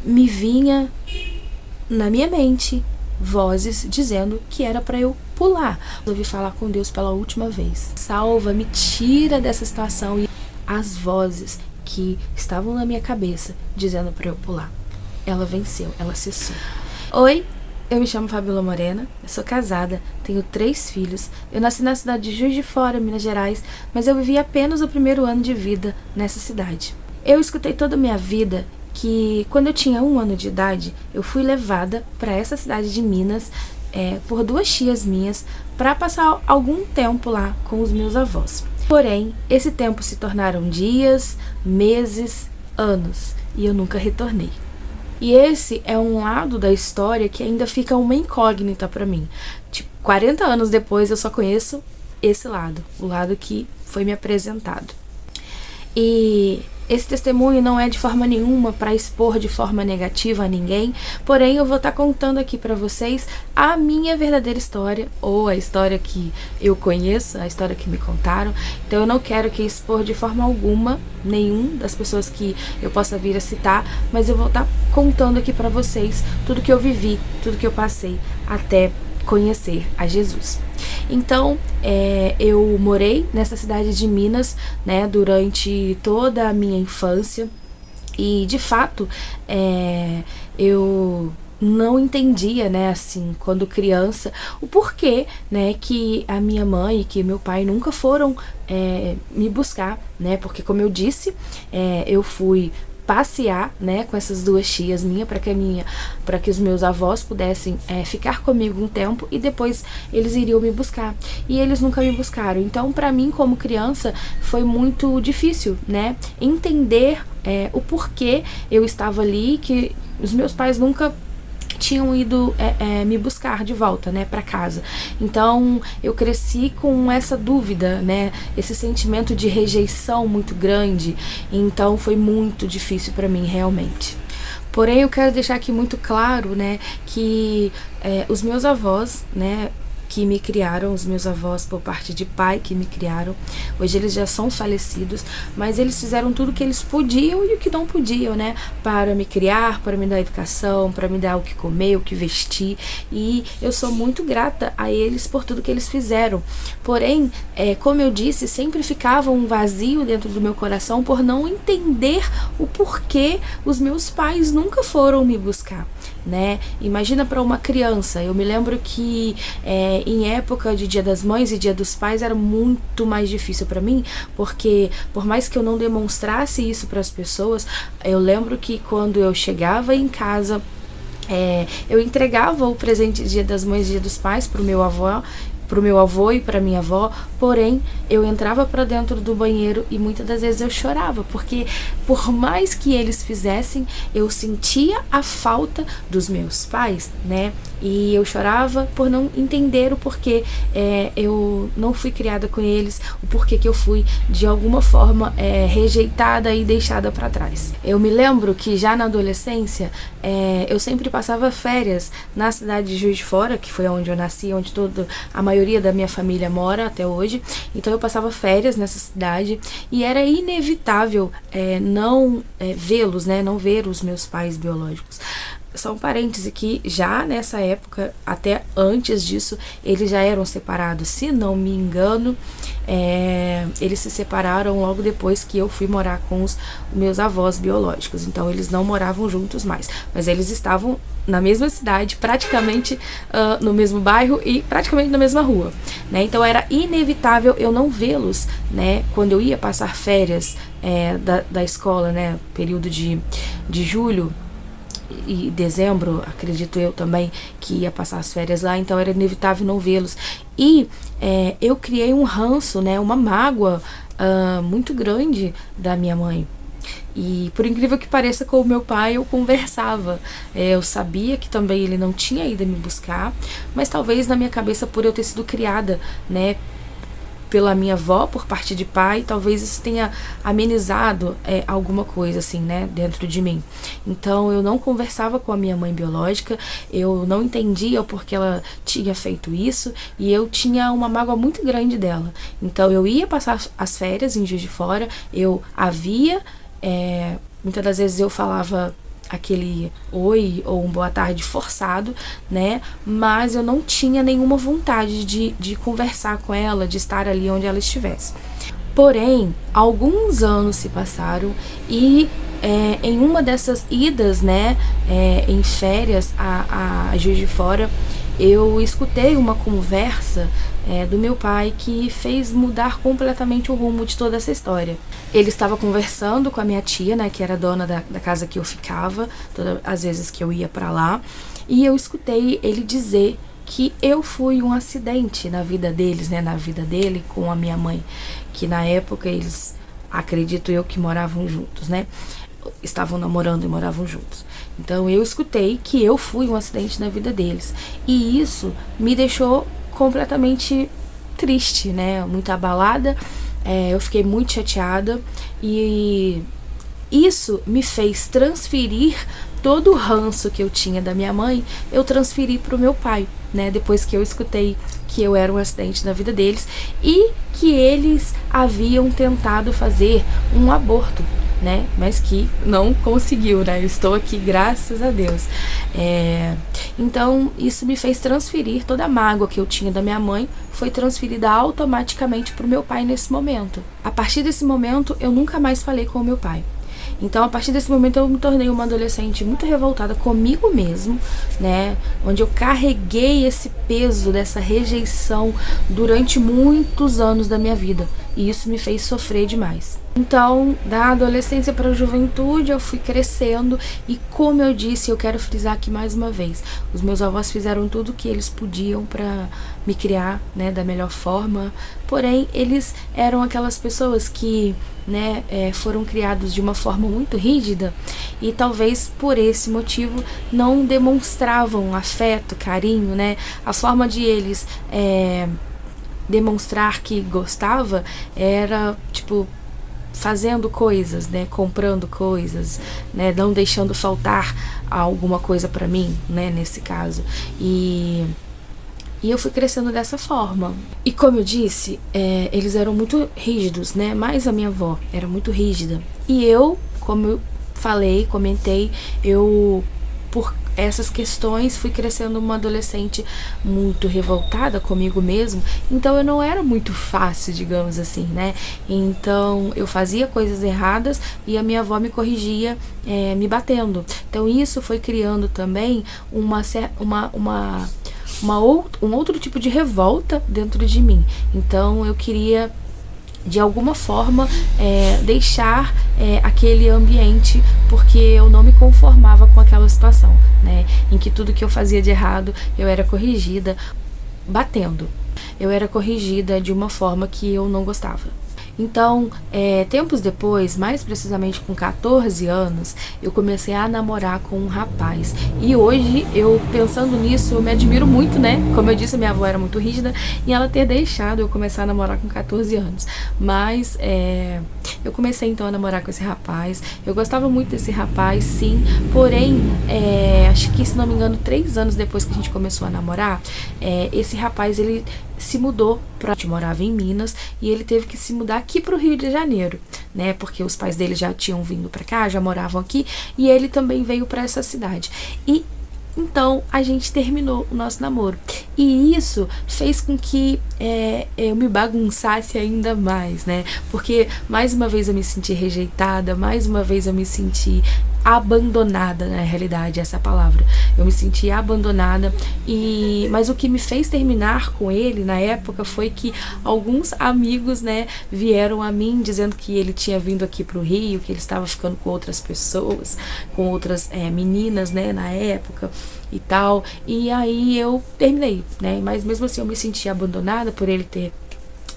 me vinha na minha mente vozes dizendo que era para eu pular. Eu ouvi falar com Deus pela última vez. Salva, me tira dessa situação. E as vozes que estavam na minha cabeça dizendo para eu pular, ela venceu, ela cessou. Oi, eu me chamo Fabiola Morena, eu sou casada, tenho 3 filhos. Eu nasci na cidade de Juiz de Fora, Minas Gerais, mas eu vivi apenas o primeiro ano de vida nessa cidade. Eu escutei toda a minha vida que quando eu tinha 1 ano de idade, eu fui levada para essa cidade de Minas por 2 tias minhas para passar algum tempo lá com os meus avós. Porém, esse tempo se tornaram dias, meses, anos, e eu nunca retornei. E esse é um lado da história que ainda fica uma incógnita para mim. Tipo, 40 anos depois eu só conheço esse lado, o lado que foi me apresentado. E esse testemunho não é de forma nenhuma para expor de forma negativa a ninguém, porém eu vou estar contando aqui para vocês a minha verdadeira história, ou a história que eu conheço, a história que me contaram. Então eu não quero que expor de forma alguma nenhum das pessoas que eu possa vir a citar, mas eu vou estar contando aqui para vocês tudo que eu vivi, tudo que eu passei até conhecer a Jesus. Então, eu morei nessa cidade de Minas, né, durante toda a minha infância, e de fato eu não entendia, né, assim, quando criança, o porquê, né, que a minha mãe e que meu pai nunca foram me buscar, né, porque como eu disse, eu fui passear, né, com essas 2 tias minhas para que os meus avós pudessem ficar comigo um tempo e depois eles iriam me buscar. E eles nunca me buscaram. Então, para mim, como criança, foi muito difícil, né, entender o porquê eu estava ali, que os meus pais nunca tinham ido me buscar de volta, né, para casa. Então eu cresci com essa dúvida, né, esse sentimento de rejeição muito grande. Então foi muito difícil para mim, realmente. Porém, eu quero deixar aqui muito claro, né, que os meus avós, né, que me criaram, os meus avós por parte de pai que me criaram, hoje eles já são falecidos, mas eles fizeram tudo o que eles podiam e o que não podiam, né, para me criar, para me dar educação, para me dar o que comer, o que vestir, e eu sou muito grata a eles por tudo que eles fizeram. Porém, como eu disse, sempre ficava um vazio dentro do meu coração por não entender o porquê os meus pais nunca foram me buscar, né? Imagina para uma criança. Eu me lembro que em época de Dia das Mães e Dia dos Pais era muito mais difícil para mim, porque por mais que eu não demonstrasse isso para as pessoas, eu lembro que quando eu chegava em casa, eu entregava o presente de Dia das Mães e Dia dos Pais pro meu avô e para minha avó, porém eu entrava para dentro do banheiro e muitas das vezes eu chorava, porque por mais que eles fizessem, eu sentia a falta dos meus pais, né? E eu chorava por não entender o porquê eu não fui criada com eles, o porquê que eu fui de alguma forma rejeitada e deixada para trás. Eu me lembro que já na adolescência eu sempre passava férias na cidade de Juiz de Fora, que foi onde eu nasci, onde a maioria da minha família mora até hoje. Então eu passava férias nessa cidade e era inevitável não vê-los, né, não ver os meus pais biológicos. Só um parêntese que já nessa época, até antes disso, eles já eram separados. Se não me engano, eles se separaram logo depois que eu fui morar com os meus avós biológicos. Então eles não moravam juntos mais, mas eles estavam na mesma cidade, praticamente no mesmo bairro e praticamente na mesma rua, né? Então era inevitável eu não vê-los, né? Quando eu ia passar férias da escola, né? Período de julho e dezembro, acredito eu também, que ia passar as férias lá, então era inevitável não vê-los. E eu criei um ranço, né, uma mágoa muito grande da minha mãe. E por incrível que pareça, com o meu pai eu conversava. Eu sabia que também ele não tinha ido me buscar, mas talvez na minha cabeça, por eu ter sido criada, né, pela minha avó por parte de pai, talvez isso tenha amenizado alguma coisa assim, né, dentro de mim. Então eu não conversava com a minha mãe biológica, eu não entendia o porquê ela tinha feito isso e eu tinha uma mágoa muito grande dela. Então eu ia passar as férias em Juiz de Fora, eu muitas das vezes eu falava aquele oi ou um boa tarde forçado, né? Mas eu não tinha nenhuma vontade de conversar com ela, de estar ali onde ela estivesse. Porém, alguns anos se passaram e em uma dessas idas, né, em férias a Juiz de Fora, eu escutei uma conversa do meu pai que fez mudar completamente o rumo de toda essa história. Ele estava conversando com a minha tia, né, que era dona da casa que eu ficava, todas as vezes que eu ia para lá, e eu escutei ele dizer que eu fui um acidente na vida deles, né, na vida dele com a minha mãe, que na época eles, acredito eu, que moravam juntos, né, estavam namorando e moravam juntos. Então eu escutei que eu fui um acidente na vida deles, e isso me deixou completamente triste, né, muito abalada. Eu fiquei muito chateada e isso me fez transferir todo o ranço que eu tinha da minha mãe, eu transferi para o meu pai, né? Depois que eu escutei que eu era um acidente na vida deles e que eles haviam tentado fazer um aborto, né? Mas que não conseguiu, né? Eu estou aqui, graças a Deus. Então, isso me fez transferir toda a mágoa que eu tinha da minha mãe, foi transferida automaticamente para o meu pai nesse momento. A partir desse momento, eu nunca mais falei com o meu pai. Então, a partir desse momento, eu me tornei uma adolescente muito revoltada comigo mesmo, né? Onde eu carreguei esse peso dessa rejeição durante muitos anos da minha vida. E isso me fez sofrer demais. Então, da adolescência para a juventude, eu fui crescendo e, como eu disse, eu quero frisar aqui mais uma vez, os meus avós fizeram tudo o que eles podiam para me criar, né, da melhor forma, porém, eles eram aquelas pessoas que, né, foram criados de uma forma muito rígida e talvez por esse motivo não demonstravam afeto, carinho, né, a forma de eles demonstrar que gostava era, tipo, fazendo coisas, né, comprando coisas, né, não deixando faltar alguma coisa para mim, né, nesse caso. E eu fui crescendo dessa forma. E como eu disse, eles eram muito rígidos, né, mais a minha avó era muito rígida. E eu, como eu falei, comentei, eu, por essas questões, fui crescendo uma adolescente muito revoltada comigo mesmo, então eu não era muito fácil, digamos assim, né? Então eu fazia coisas erradas e a minha avó me corrigia me batendo. Então isso foi criando também um outro tipo de revolta dentro de mim. Então eu queria, de alguma forma, deixar aquele ambiente, porque eu não me conformava com aquela situação, né, em que tudo que eu fazia de errado eu era corrigida batendo, eu era corrigida de uma forma que eu não gostava. Então, tempos depois, mais precisamente com 14 anos, eu comecei a namorar com um rapaz. E hoje, eu pensando nisso, eu me admiro muito, né? Como eu disse, minha avó era muito rígida e ela ter deixado eu começar a namorar com 14 anos. Mas eu comecei então a namorar com esse rapaz. Eu gostava muito desse rapaz, sim. Porém, acho que, se não me engano, 3 anos depois que a gente começou a namorar, esse rapaz, ele se mudou a gente morava em Minas e ele teve que se mudar aqui para o Rio de Janeiro, né? Porque os pais dele já tinham vindo para cá, já moravam aqui e ele também veio para essa cidade. E então a gente terminou o nosso namoro. E isso fez com que eu me bagunçasse ainda mais, né? Porque mais uma vez eu me senti rejeitada, mais uma vez eu me senti abandonada, na realidade, essa é a palavra. Eu me senti abandonada, mas o que me fez terminar com ele na época foi que alguns amigos, né, vieram a mim dizendo que ele tinha vindo aqui pro Rio, que ele estava ficando com outras pessoas, com outras meninas, né, na época e tal. E aí eu terminei, né? Mas mesmo assim eu me senti abandonada por ele ter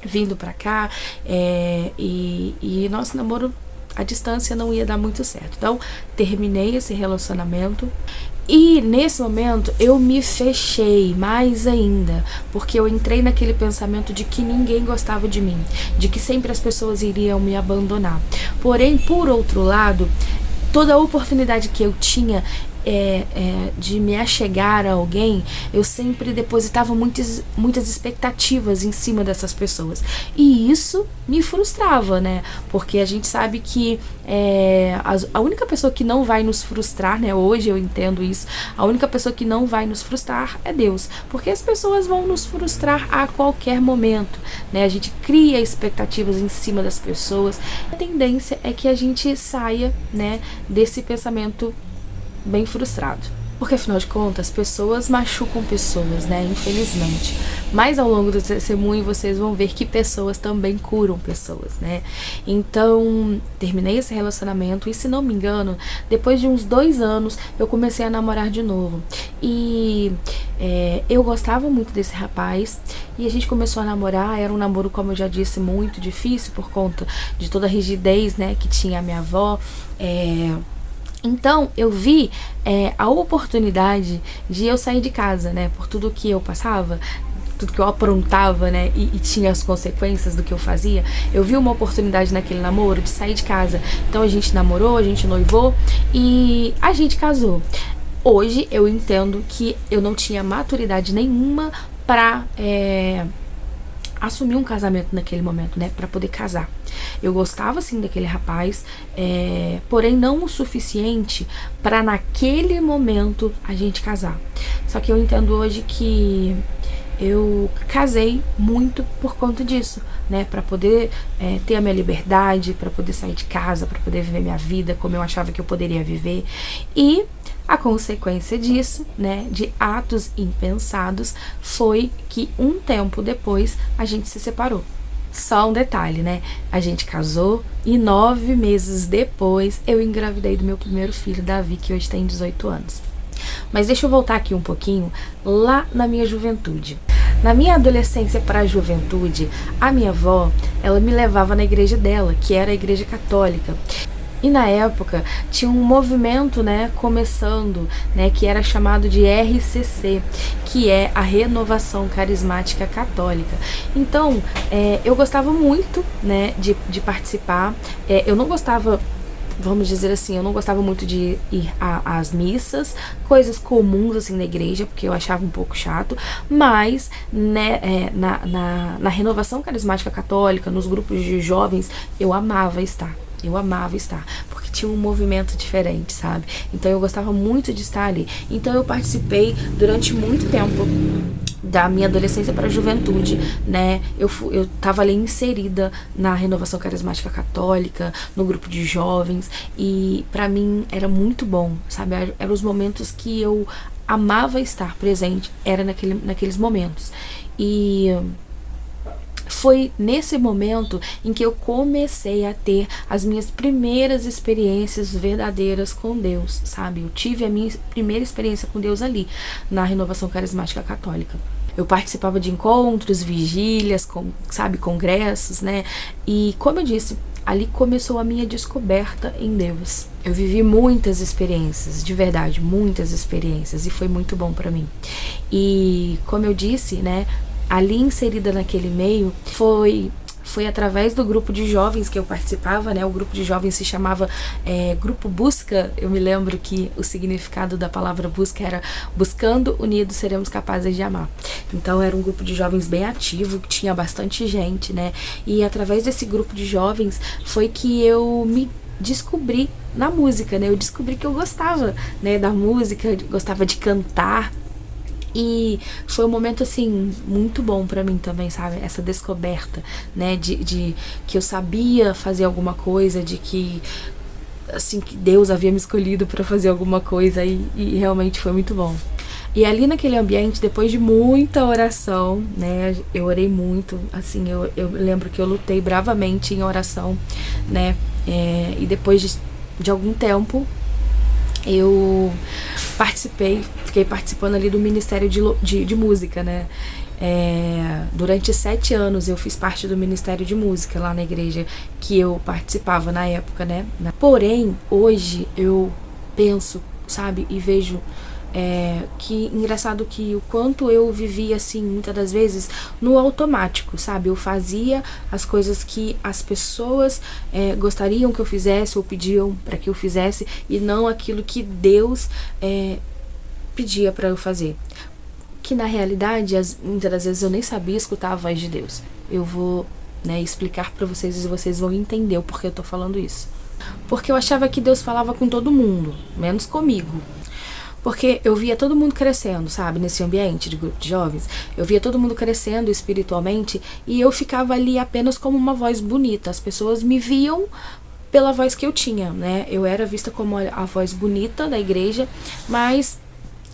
vindo pra cá, e nosso namoro à distância não ia dar muito certo. Então, terminei esse relacionamento. E nesse momento eu me fechei mais ainda, porque eu entrei naquele pensamento de que ninguém gostava de mim, de que sempre as pessoas iriam me abandonar. Porém, por outro lado, toda a oportunidade que eu tinha, de me achegar a alguém, eu sempre depositava muitas expectativas em cima dessas pessoas. E isso me frustrava, né? Porque a gente sabe que a única pessoa que não vai nos frustrar, né? Hoje eu entendo isso. A única pessoa que não vai nos frustrar é Deus. Porque as pessoas vão nos frustrar a qualquer momento, né? A gente cria expectativas em cima das pessoas. A tendência é que a gente saia, né, desse pensamento bem frustrado. Porque afinal de contas, pessoas machucam pessoas, né? Infelizmente. Mas ao longo do testemunho vocês vão ver que pessoas também curam pessoas, né? Então, terminei esse relacionamento e, se não me engano, depois de uns 2 anos, eu comecei a namorar de novo. E eu gostava muito desse rapaz e a gente começou a namorar. Era um namoro, como eu já disse, muito difícil por conta de toda a rigidez, né, que tinha a minha avó. Então, eu vi a oportunidade de eu sair de casa, né? Por tudo que eu passava, tudo que eu aprontava, né? E tinha as consequências do que eu fazia. Eu vi uma oportunidade naquele namoro de sair de casa. Então, a gente namorou, a gente noivou e a gente casou. Hoje, eu entendo que eu não tinha maturidade nenhuma pra assumir um casamento naquele momento, né, pra poder casar. Eu gostava sim daquele rapaz, porém não o suficiente pra naquele momento a gente casar. Só que eu entendo hoje que eu casei muito por conta disso, né, pra poder ter a minha liberdade, pra poder sair de casa, pra poder viver minha vida como eu achava que eu poderia viver. E a consequência disso, né, de atos impensados, foi que um tempo depois a gente se separou. Só um detalhe, né? A gente casou e 9 meses depois eu engravidei do meu primeiro filho, Davi, que hoje tem 18 anos. Mas deixa eu voltar aqui um pouquinho lá na minha juventude. Na minha adolescência para a juventude, a minha avó, ela me levava na igreja dela, que era a igreja católica. E na época tinha um movimento, né, começando, né, que era chamado de RCC, que é a Renovação Carismática Católica. Então, eu gostava muito, né, de participar. Eu não gostava, vamos dizer assim, eu não gostava muito de ir às missas, coisas comuns assim na igreja, porque eu achava um pouco chato, mas, né, na Renovação Carismática Católica, nos grupos de jovens, eu amava estar. Porque tinha um movimento diferente, sabe? Então eu gostava muito de estar ali. Então eu participei durante muito tempo da minha adolescência para a juventude, né? Eu tava ali inserida na Renovação Carismática Católica, no grupo de jovens, e pra mim era muito bom, sabe? Eram os momentos que eu amava estar presente, era naqueles momentos. E foi nesse momento em que eu comecei a ter as minhas primeiras experiências verdadeiras com Deus, sabe? Eu tive a minha primeira experiência com Deus ali, na Renovação Carismática Católica. Eu participava de encontros, vigílias, congressos, né? E, como eu disse, ali começou a minha descoberta em Deus. Eu vivi muitas experiências, de verdade, muitas experiências, e foi muito bom pra mim. E, como eu disse, né, ali inserida naquele meio, foi através do grupo de jovens que eu participava, né? O grupo de jovens se chamava Grupo Busca. Eu me lembro que o significado da palavra busca era buscando unidos seremos capazes de amar. Então era um grupo de jovens bem ativo, que tinha bastante gente, né? E através desse grupo de jovens foi que eu me descobri na música, né? Eu descobri que eu gostava, né, da música, gostava de cantar. E foi um momento, assim, muito bom pra mim também, sabe? Essa descoberta, né? De que eu sabia fazer alguma coisa, de que, assim, que Deus havia me escolhido pra fazer alguma coisa, e realmente foi muito bom. E ali naquele ambiente, depois de muita oração, né? Eu orei muito, assim, eu lembro que eu lutei bravamente em oração, né? E depois de algum tempo, eu fiquei participando ali do Ministério de Música, né? Durante 7 anos eu fiz parte do Ministério de Música lá na igreja que eu participava na época, né? Porém, hoje eu penso, sabe, e vejo Que engraçado que o quanto eu vivia assim, muitas das vezes, no automático, sabe? Eu fazia as coisas que as pessoas gostariam que eu fizesse ou pediam para que eu fizesse e não aquilo que Deus pedia para eu fazer. Que na realidade, muitas das vezes eu nem sabia escutar a voz de Deus. Eu vou explicar para vocês e vocês vão entender o porquê eu tô falando isso. Porque eu achava que Deus falava com todo mundo, menos comigo. Porque eu via todo mundo crescendo, sabe? Nesse ambiente de grupo de jovens. Eu via todo mundo crescendo espiritualmente e eu ficava ali apenas como uma voz bonita. As pessoas me viam pela voz que eu tinha, né? Eu era vista como a voz bonita da igreja, mas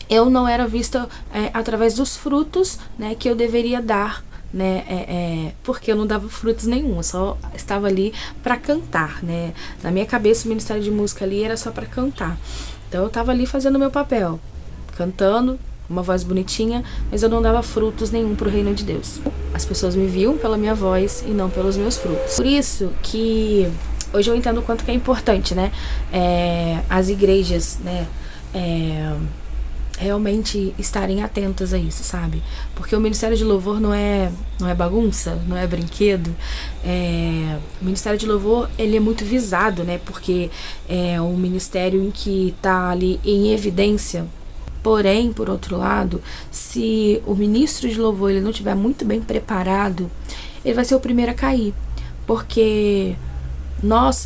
eu não era vista através dos frutos, né, que eu deveria dar, né, porque eu não dava frutos nenhum, eu só estava ali para cantar, né. Na minha cabeça o ministério de música ali era só para cantar. Então eu estava ali fazendo o meu papel, cantando, uma voz bonitinha, mas eu não dava frutos nenhum pro reino de Deus. As pessoas me viam pela minha voz e não pelos meus frutos. Por isso que hoje eu entendo o quanto que é importante, né, as igrejas, né, realmente estarem atentas a isso, sabe? Porque o Ministério de Louvor não é bagunça, não é brinquedo. O Ministério de Louvor, ele é muito visado, né? Porque é um ministério em que tá ali em evidência. Porém, por outro lado, se o ministro de louvor ele não estiver muito bem preparado, ele vai ser o primeiro a cair. Porque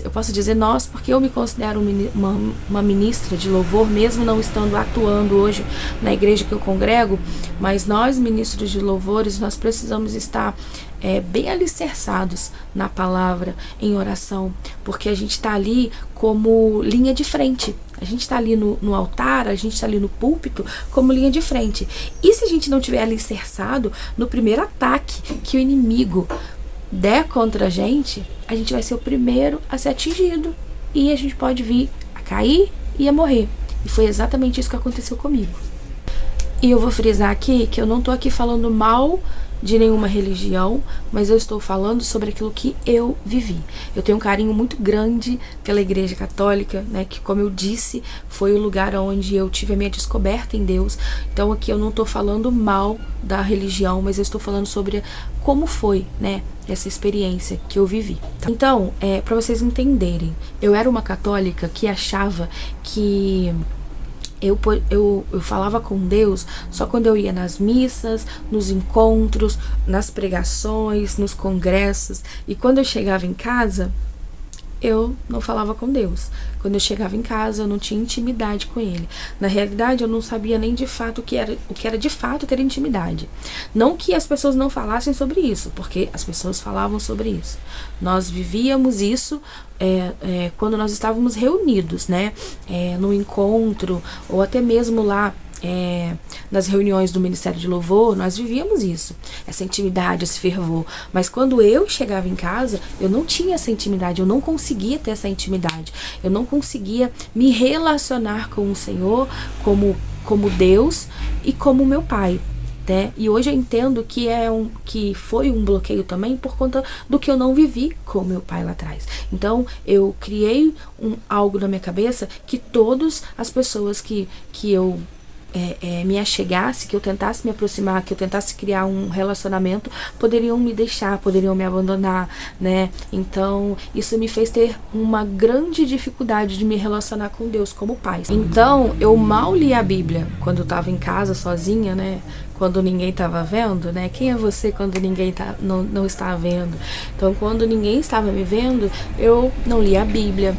eu posso dizer nós, porque eu me considero uma ministra de louvor, mesmo não estando atuando hoje na igreja que eu congrego, mas nós, ministros de louvores, nós precisamos estar bem alicerçados na palavra, em oração, porque a gente está ali como linha de frente. A gente está ali no altar, a gente está ali no púlpito como linha de frente. E se a gente não tiver alicerçado, no primeiro ataque que o inimigo der contra a gente vai ser o primeiro a ser atingido. E a gente pode vir a cair e a morrer. E foi exatamente isso que aconteceu comigo. E eu vou frisar aqui que eu não tô aqui falando mal de nenhuma religião, mas eu estou falando sobre aquilo que eu vivi. Eu tenho um carinho muito grande pela Igreja Católica, né, que, como eu disse, foi o lugar onde eu tive a minha descoberta em Deus. Então aqui eu não estou falando mal da religião, mas eu estou falando sobre como foi, né, essa experiência que eu vivi. Então, para vocês entenderem, eu era uma católica que achava que eu falava com Deus só quando eu ia nas missas, nos encontros, nas pregações, nos congressos. E quando eu chegava em casa, eu não falava com Deus. Quando eu chegava em casa, eu não tinha intimidade com Ele. Na realidade, eu não sabia nem de fato o que era de fato ter intimidade. Não que as pessoas não falassem sobre isso, porque as pessoas falavam sobre isso. Nós vivíamos isso quando nós estávamos reunidos, né? No encontro, ou até mesmo lá nas reuniões do Ministério de Louvor, nós vivíamos isso, essa intimidade, esse fervor. Mas quando eu chegava em casa, eu não tinha essa intimidade, eu não conseguia ter essa intimidade, eu não conseguia me relacionar com o Senhor como Deus e como meu Pai. Né? E hoje eu entendo que foi um bloqueio também por conta do que eu não vivi com meu pai lá atrás. Então eu criei algo na minha cabeça que todas as pessoas que eu me achegasse, que eu tentasse me aproximar, que eu tentasse criar um relacionamento, poderiam me deixar, poderiam me abandonar, né? Então isso me fez ter uma grande dificuldade de me relacionar com Deus como pai. Então eu mal li a Bíblia quando eu estava em casa sozinha, né? Quando ninguém estava vendo, né? Quem é você quando ninguém não está vendo? Então quando ninguém estava me vendo, eu não li a Bíblia.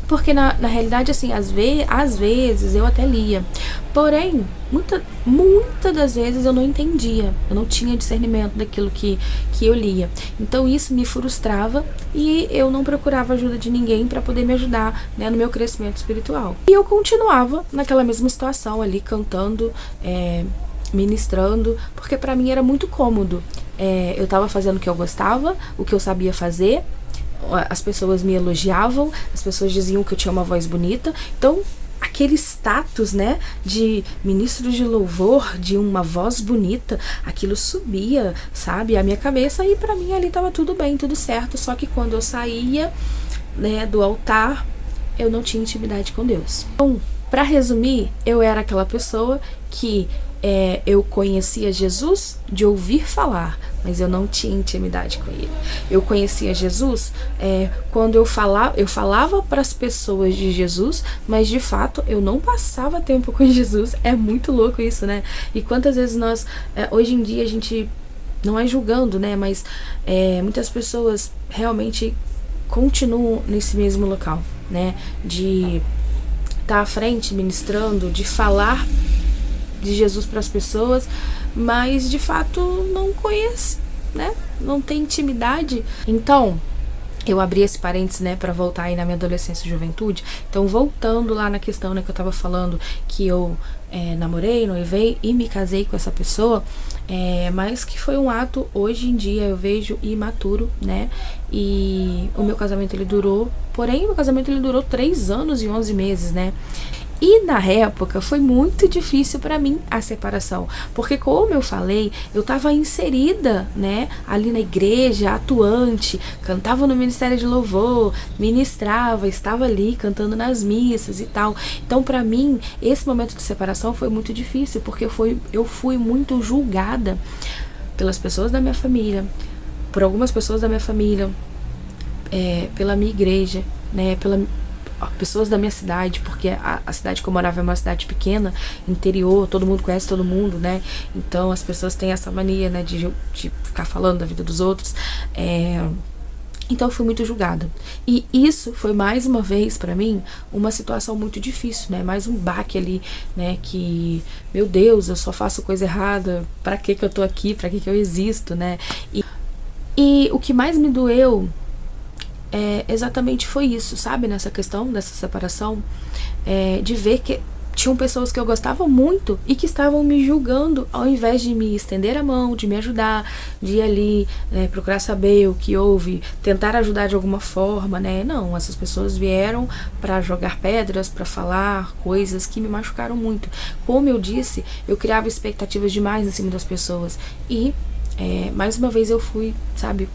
Porque na realidade, assim, às vezes eu até lia. Porém, muitas das vezes eu não entendia. Eu não tinha discernimento daquilo que eu lia. Então isso me frustrava e eu não procurava ajuda de ninguém para poder me ajudar, né, no meu crescimento espiritual. E eu continuava naquela mesma situação ali, cantando, ministrando, porque para mim era muito cômodo. Eu estava fazendo o que eu gostava, o que eu sabia fazer. As pessoas me elogiavam, as pessoas diziam que eu tinha uma voz bonita. Então, aquele status, né, de ministro de louvor, de uma voz bonita, aquilo subia, sabe, a minha cabeça, e pra mim ali tava tudo bem, tudo certo. Só que quando eu saía, né, do altar, eu não tinha intimidade com Deus. Então, Para resumir, eu era aquela pessoa que eu conhecia Jesus de ouvir falar, mas eu não tinha intimidade com ele. Eu conhecia Jesus quando eu falava para as pessoas de Jesus, mas de fato eu não passava tempo com Jesus. É muito louco isso, né? E quantas vezes nós, hoje em dia, a gente não é julgando, né? Mas muitas pessoas realmente continuam nesse mesmo local, né? De estar à frente ministrando, de falar de Jesus para as pessoas, mas de fato não conhece, né? Não tem intimidade. Então, eu abri esse parênteses, né, para voltar aí na minha adolescência e juventude. Então, voltando lá na questão, né, que eu tava falando, que eu namorei, noivei e me casei com essa pessoa, mas que foi um ato, hoje em dia, eu vejo imaturo, né, e o meu casamento, ele durou, porém, o meu casamento, ele durou 3 anos e 11 meses, né. E na época foi muito difícil para mim a separação, porque como eu falei, eu estava inserida, né, ali na igreja, atuante, cantava no ministério de louvor, ministrava, estava ali cantando nas missas e tal. Então para mim esse momento de separação foi muito difícil, porque eu fui muito julgada pelas pessoas da minha família, por algumas pessoas da minha família, pela minha igreja, né, pessoas da minha cidade, porque a cidade que eu morava é uma cidade pequena, interior, todo mundo conhece todo mundo, né? Então as pessoas têm essa mania, né, de ficar falando da vida dos outros. Então eu fui muito julgada. E isso foi mais uma vez pra mim uma situação muito difícil, né? Mais um baque ali, né? Que, meu Deus, eu só faço coisa errada, pra que eu tô aqui, pra que eu existo, né? E o que mais me doeu exatamente foi isso, sabe? Nessa questão dessa separação, de ver que tinham pessoas que eu gostava muito e que estavam me julgando, ao invés de me estender a mão, de me ajudar, de ir ali, né, procurar saber o que houve, tentar ajudar de alguma forma, né? Não, essas pessoas vieram para jogar pedras, para falar coisas que me machucaram muito. Como eu disse, eu criava expectativas demais em cima das pessoas e mais uma vez eu fui, sabe,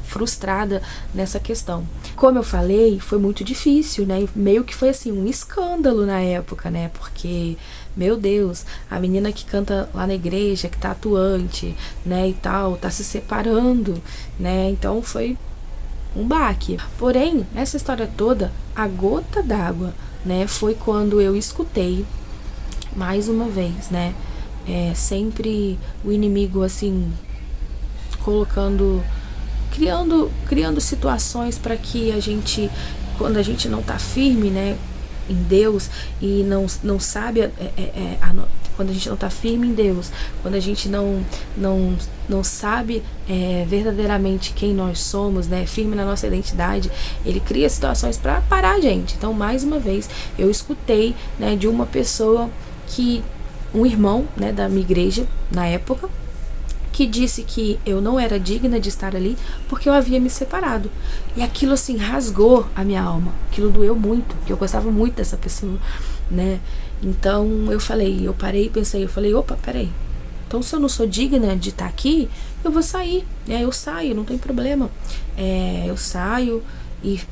frustrada nessa questão. Como eu falei, foi muito difícil, né? Meio que foi assim, um escândalo na época, né? Porque, meu Deus, a menina que canta lá na igreja, que tá atuante, né, e tal, tá se separando, né? Então foi um baque. Porém, nessa história toda, a gota d'água, né, foi quando eu escutei, mais uma vez, né? Sempre o inimigo, assim, criando situações para que a gente, quando a gente não tá firme, né, em Deus, e não sabe, quando a gente não tá firme em Deus, quando a gente não sabe verdadeiramente quem nós somos, né, firme na nossa identidade, ele cria situações para parar a gente. Então, mais uma vez, eu escutei, né, de uma pessoa um irmão, né, da minha igreja na época, que disse que eu não era digna de estar ali porque eu havia me separado. E aquilo, assim, rasgou a minha alma. Aquilo doeu muito, porque eu gostava muito dessa pessoa, né? Então eu parei e pensei, eu falei, opa, peraí. Então, se eu não sou digna de estar aqui, eu vou sair, né? Eu saio, não tem problema. Eu saio.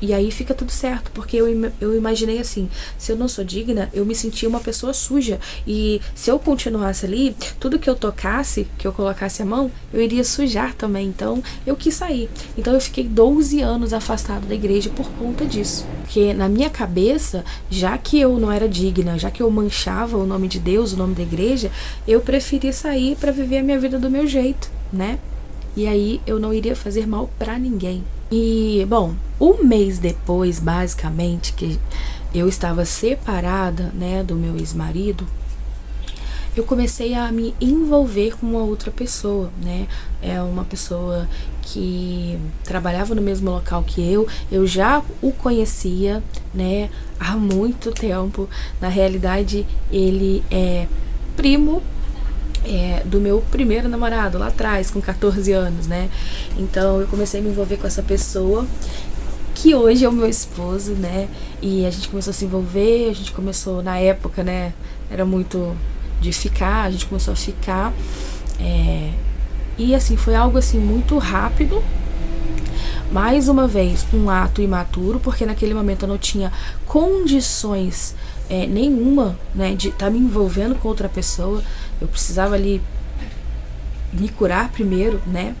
E aí fica tudo certo, porque eu imaginei assim, se eu não sou digna, eu me sentia uma pessoa suja, e se eu continuasse ali, tudo que eu tocasse, que eu colocasse a mão, eu iria sujar também. Então eu quis sair. Então eu fiquei 12 anos afastado da igreja por conta disso, porque na minha cabeça, já que eu não era digna, já que eu manchava o nome de Deus, o nome da igreja, eu preferi sair para viver a minha vida do meu jeito, né? E aí eu não iria fazer mal pra ninguém. E, bom, um mês depois, basicamente, que eu estava separada, né, do meu ex-marido, eu comecei a me envolver com uma outra pessoa, né? Uma pessoa que trabalhava no mesmo local que eu já o conhecia, né, há muito tempo. Na realidade, ele é primo do meu primeiro namorado, lá atrás, com 14 anos, né? Então eu comecei a me envolver com essa pessoa, que hoje é o meu esposo, né? E a gente começou a se envolver, a gente começou, na época, né? Era muito de ficar, a gente começou a ficar. E assim, foi algo assim muito rápido. Mais uma vez, um ato imaturo, porque naquele momento eu não tinha condições nenhuma, né, de estar me envolvendo com outra pessoa. Eu precisava ali me curar primeiro, né?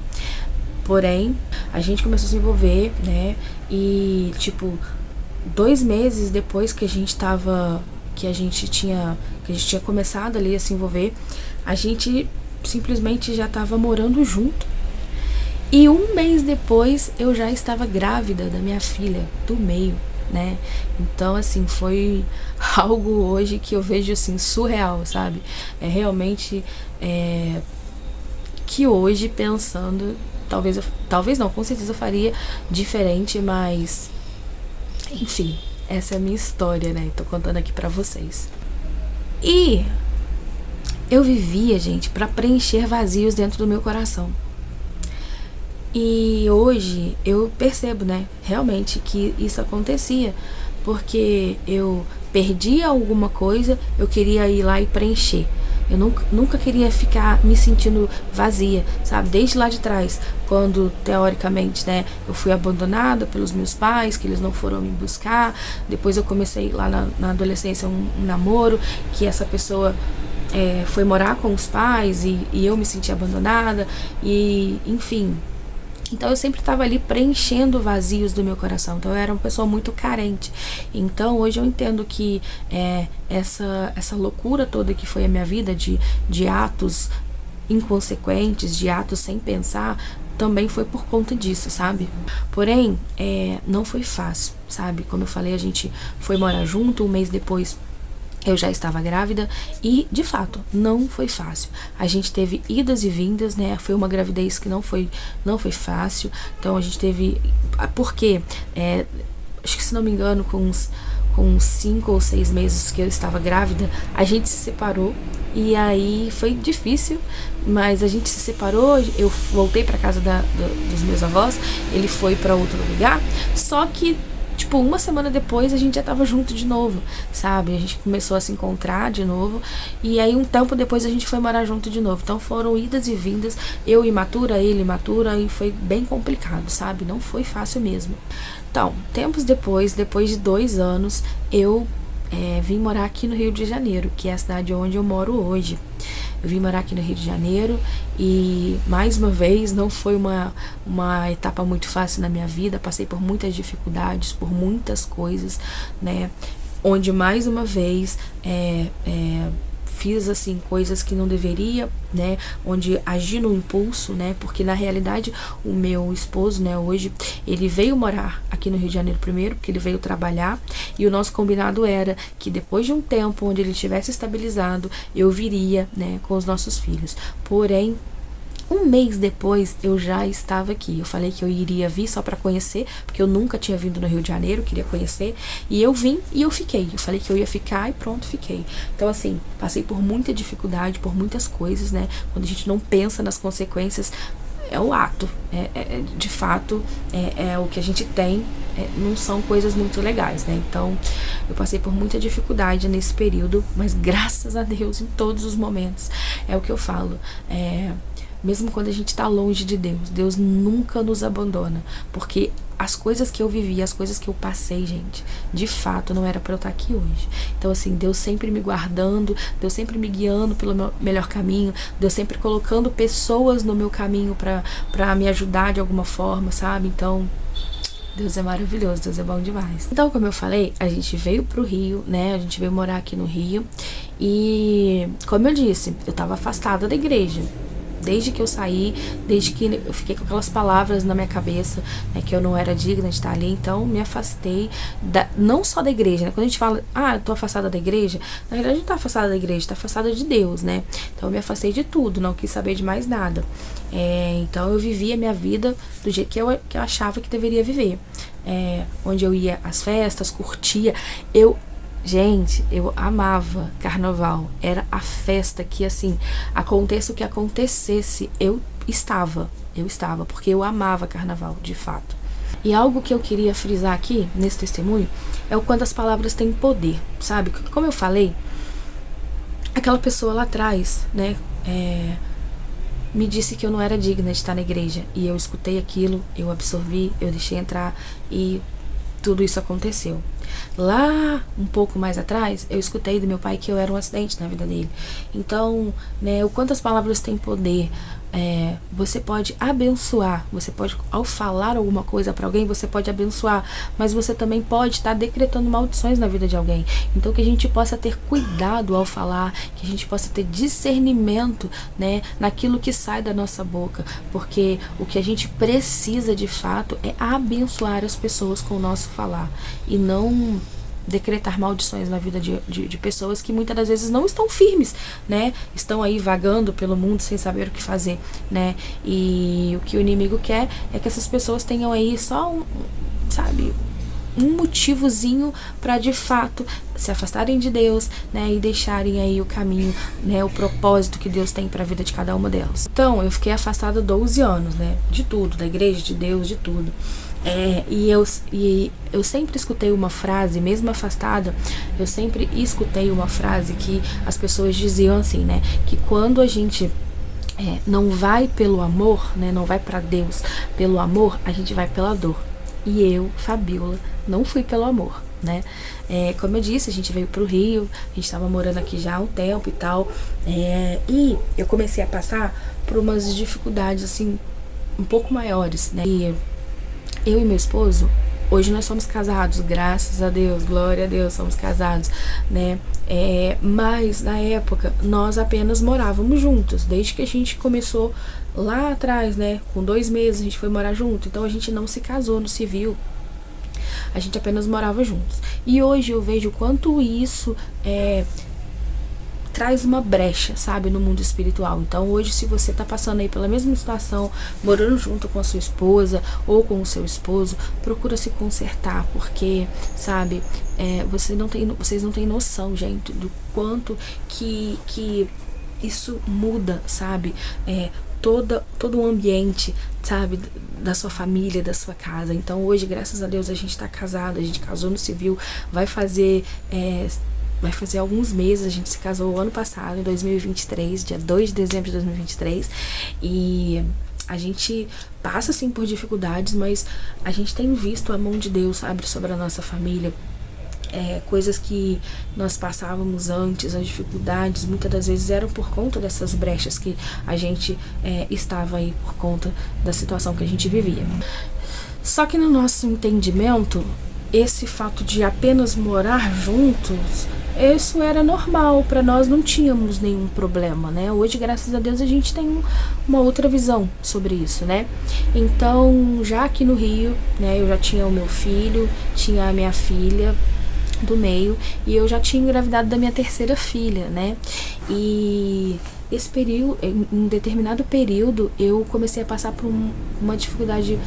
Porém, a gente começou a se envolver, né? E, tipo, 2 meses depois que a gente tinha começado ali a se envolver, a gente simplesmente já estava morando junto. E 1 mês depois eu já estava grávida da minha filha, do meio, né? Então, assim, foi algo hoje que eu vejo, assim, surreal, sabe? É realmente que hoje, pensando, talvez não, com certeza eu faria diferente, mas enfim, essa é a minha história, né? Tô contando aqui pra vocês. E eu vivia, gente, pra preencher vazios dentro do meu coração. E hoje eu percebo, né, realmente que isso acontecia, porque eu perdia alguma coisa, eu queria ir lá e preencher. Eu nunca queria ficar me sentindo vazia, sabe? Desde lá de trás, quando, teoricamente, né, eu fui abandonada pelos meus pais, que eles não foram me buscar. Depois eu comecei lá na adolescência um namoro, que essa pessoa foi morar com os pais e eu me senti abandonada. E, enfim, então eu sempre estava ali preenchendo vazios do meu coração. Então eu era uma pessoa muito carente. Então hoje eu entendo que essa loucura toda que foi a minha vida de atos inconsequentes, de atos sem pensar, também foi por conta disso, sabe? Porém, não foi fácil, sabe? Como eu falei, a gente foi morar junto. 1 mês depois eu já estava grávida e, de fato, não foi fácil. A gente teve idas e vindas, né? Foi uma gravidez que não foi fácil. Então a gente teve... Porque, acho que, se não me engano, com uns 5 ou 6 meses que eu estava grávida, a gente se separou. E aí foi difícil, mas a gente se separou. Eu voltei para casa dos meus avós, ele foi para outro lugar. Só que, tipo, 1 semana depois a gente já tava junto de novo, sabe? A gente começou a se encontrar de novo. E aí, um tempo depois, a gente foi morar junto de novo. Então foram idas e vindas, eu imatura, ele imatura, e foi bem complicado, sabe? Não foi fácil mesmo. Então, tempos depois de 2 anos, eu vim morar aqui no Rio de Janeiro, que é a cidade onde eu moro hoje. Eu vim morar aqui no Rio de Janeiro e, mais uma vez, não foi uma etapa muito fácil na minha vida. Passei por muitas dificuldades, por muitas coisas, né? Onde, mais uma vez, fiz, assim, coisas que não deveria, né? Onde agi no impulso, né? Porque, na realidade, o meu esposo, né, hoje, ele veio morar aqui no Rio de Janeiro primeiro, porque ele veio trabalhar, e o nosso combinado era que, depois de um tempo onde ele estivesse estabilizado, eu viria, né, com os nossos filhos. Porém, 1 mês depois eu já estava aqui. Eu falei que eu iria vir só para conhecer, porque eu nunca tinha vindo no Rio de Janeiro, queria conhecer. E eu vim e eu fiquei. Eu falei que eu ia ficar e pronto, fiquei. Então, assim, passei por muita dificuldade, por muitas coisas, né? Quando a gente não pensa nas consequências, é o ato. De fato, o que a gente tem. Não são coisas muito legais, né? Então, eu passei por muita dificuldade nesse período, mas graças a Deus, em todos os momentos, é o que eu falo. Mesmo quando a gente tá longe de Deus, Deus nunca nos abandona. Porque as coisas que eu vivi, as coisas que eu passei, gente, de fato não era pra eu estar aqui hoje. Então, assim, Deus sempre me guardando, Deus sempre me guiando pelo melhor caminho, Deus sempre colocando pessoas no meu caminho pra me ajudar de alguma forma, sabe? Então, Deus é maravilhoso, Deus é bom demais. Então, como eu falei, a gente veio pro Rio, né? A gente veio morar aqui no Rio. E, como eu disse, eu tava afastada da igreja. Desde que eu saí, desde que eu fiquei com aquelas palavras na minha cabeça, né, que eu não era digna de estar ali. Então, me afastei, não só da igreja, né? Quando a gente fala, eu tô afastada da igreja, na verdade, a gente tá afastada da igreja, tá afastada de Deus, né? Então, eu me afastei de tudo, não quis saber de mais nada. Então, eu vivia a minha vida do jeito que eu achava que deveria viver. Onde eu ia às festas, curtia. Gente, eu amava carnaval. Era a festa que, assim, aconteça o que acontecesse, eu estava, porque eu amava carnaval, de fato. E algo que eu queria frisar aqui, nesse testemunho, é o quanto as palavras têm poder, sabe? Como eu falei, aquela pessoa lá atrás, né, me disse que eu não era digna de estar na igreja. E eu escutei aquilo, eu absorvi, eu deixei entrar e tudo isso aconteceu. Lá um pouco mais atrás, eu escutei do meu pai que eu era um acidente na vida dele. Então, né, o quanto as palavras têm poder. Você pode abençoar, você pode, ao falar alguma coisa para alguém, você pode abençoar, mas você também pode estar decretando maldições na vida de alguém. Então que a gente possa ter cuidado ao falar, que a gente possa ter discernimento, né, naquilo que sai da nossa boca, porque o que a gente precisa de fato é abençoar as pessoas com o nosso falar e não decretar maldições na vida de pessoas que muitas das vezes não estão firmes, né? Estão aí vagando pelo mundo sem saber o que fazer, né? E o que o inimigo quer é que essas pessoas tenham aí só um motivozinho para de fato se afastarem de Deus, né, e deixarem aí o caminho, né, o propósito que Deus tem para a vida de cada uma delas. Então, eu fiquei afastada 12 anos, né, de tudo, da igreja, de Deus, de tudo. E eu sempre escutei uma frase, mesmo afastada, eu sempre escutei uma frase que as pessoas diziam assim, né, que quando a gente não vai pelo amor, né, não vai para Deus pelo amor, a gente vai pela dor. E eu, Fabiola, não fui pelo amor, né? Como eu disse, a gente veio pro Rio, a gente estava morando aqui já há um tempo e tal, e eu comecei a passar por umas dificuldades, assim, um pouco maiores, né? E eu e meu esposo, hoje nós somos casados, graças a Deus, glória a Deus, somos casados, né? Mas na época nós apenas morávamos juntos, desde que a gente começou lá atrás, né? Com 2 meses a gente foi morar junto, então a gente não se casou no civil, a gente apenas morava juntos. E hoje eu vejo o quanto isso traz uma brecha, sabe, no mundo espiritual. Então hoje, se você tá passando aí pela mesma situação, morando junto com a sua esposa ou com o seu esposo, procura se consertar, porque, sabe, vocês não têm noção, gente, do quanto que isso muda, sabe, todo o ambiente, sabe, da sua família, da sua casa. Então hoje, graças a Deus, a gente tá casado, a gente casou no civil, vai fazer alguns meses, a gente se casou ano passado, em 2023, dia 2 de dezembro de 2023, e a gente passa assim por dificuldades, mas a gente tem visto a mão de Deus, sabe, sobre a nossa família. Coisas que nós passávamos antes, as dificuldades, muitas das vezes eram por conta dessas brechas que a gente estava aí, por conta da situação que a gente vivia. Só que no nosso entendimento, esse fato de apenas morar juntos, isso era normal, para nós não tínhamos nenhum problema, né? Hoje, graças a Deus, a gente tem uma outra visão sobre isso, né? Então, já aqui no Rio, né, eu já tinha o meu filho, tinha a minha filha do meio, e eu já tinha engravidado da minha 3ª filha, né? E esse período, em determinado período, eu comecei a passar por uma dificuldade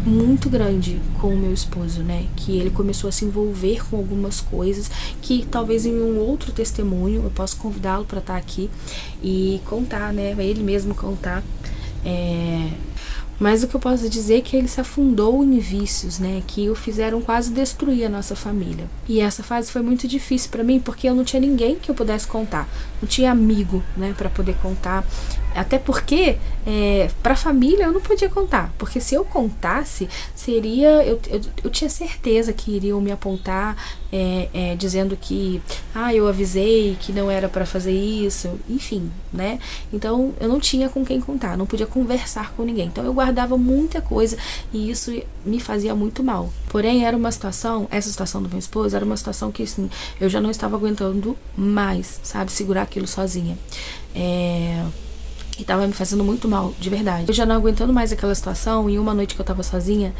muito grande com o meu esposo, né? Que ele começou a se envolver com algumas coisas que talvez em um outro testemunho eu posso convidá-lo para estar aqui e contar, né? Ele mesmo contar. Mas o que eu posso dizer é que ele se afundou em vícios, né, que o fizeram quase destruir a nossa família. E essa fase foi muito difícil para mim, porque eu não tinha ninguém que eu pudesse contar. Não tinha amigo, né, para poder contar. Até porque, pra família eu não podia contar. Porque se eu contasse, seria... Eu tinha certeza que iriam me apontar, dizendo que... eu avisei que não era pra fazer isso. Enfim, né? Então, eu não tinha com quem contar. Não podia conversar com ninguém. Então, eu guardava muita coisa. E isso me fazia muito mal. Porém, era uma situação... Essa situação do meu esposo era uma situação que, assim... Eu já não estava aguentando mais, sabe? Segurar aquilo sozinha. E tava me fazendo muito mal, de verdade. Eu já não aguentando mais aquela situação, e uma noite que eu tava sozinha,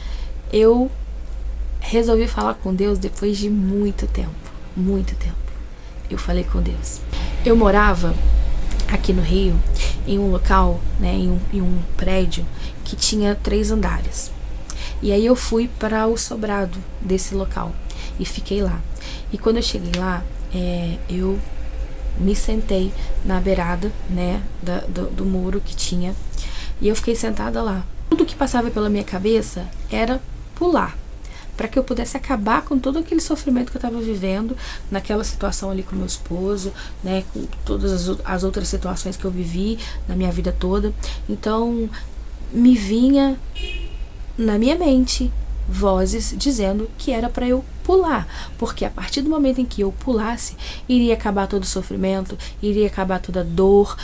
eu resolvi falar com Deus depois de muito tempo. Muito tempo. Eu falei com Deus. Eu morava aqui no Rio, em um local, né, em um prédio que tinha 3 andares. E aí eu fui para o sobrado desse local e fiquei lá. E quando eu cheguei lá, eu me sentei na beirada, né, do muro que tinha, e eu fiquei sentada lá. Tudo que passava pela minha cabeça era pular, para que eu pudesse acabar com todo aquele sofrimento que eu estava vivendo, naquela situação ali com meu esposo, né, com todas as outras situações que eu vivi na minha vida toda. Então, me vinha na minha mente vozes dizendo que era para eu pular, porque a partir do momento em que eu pulasse, iria acabar todo o sofrimento, iria acabar toda a dor,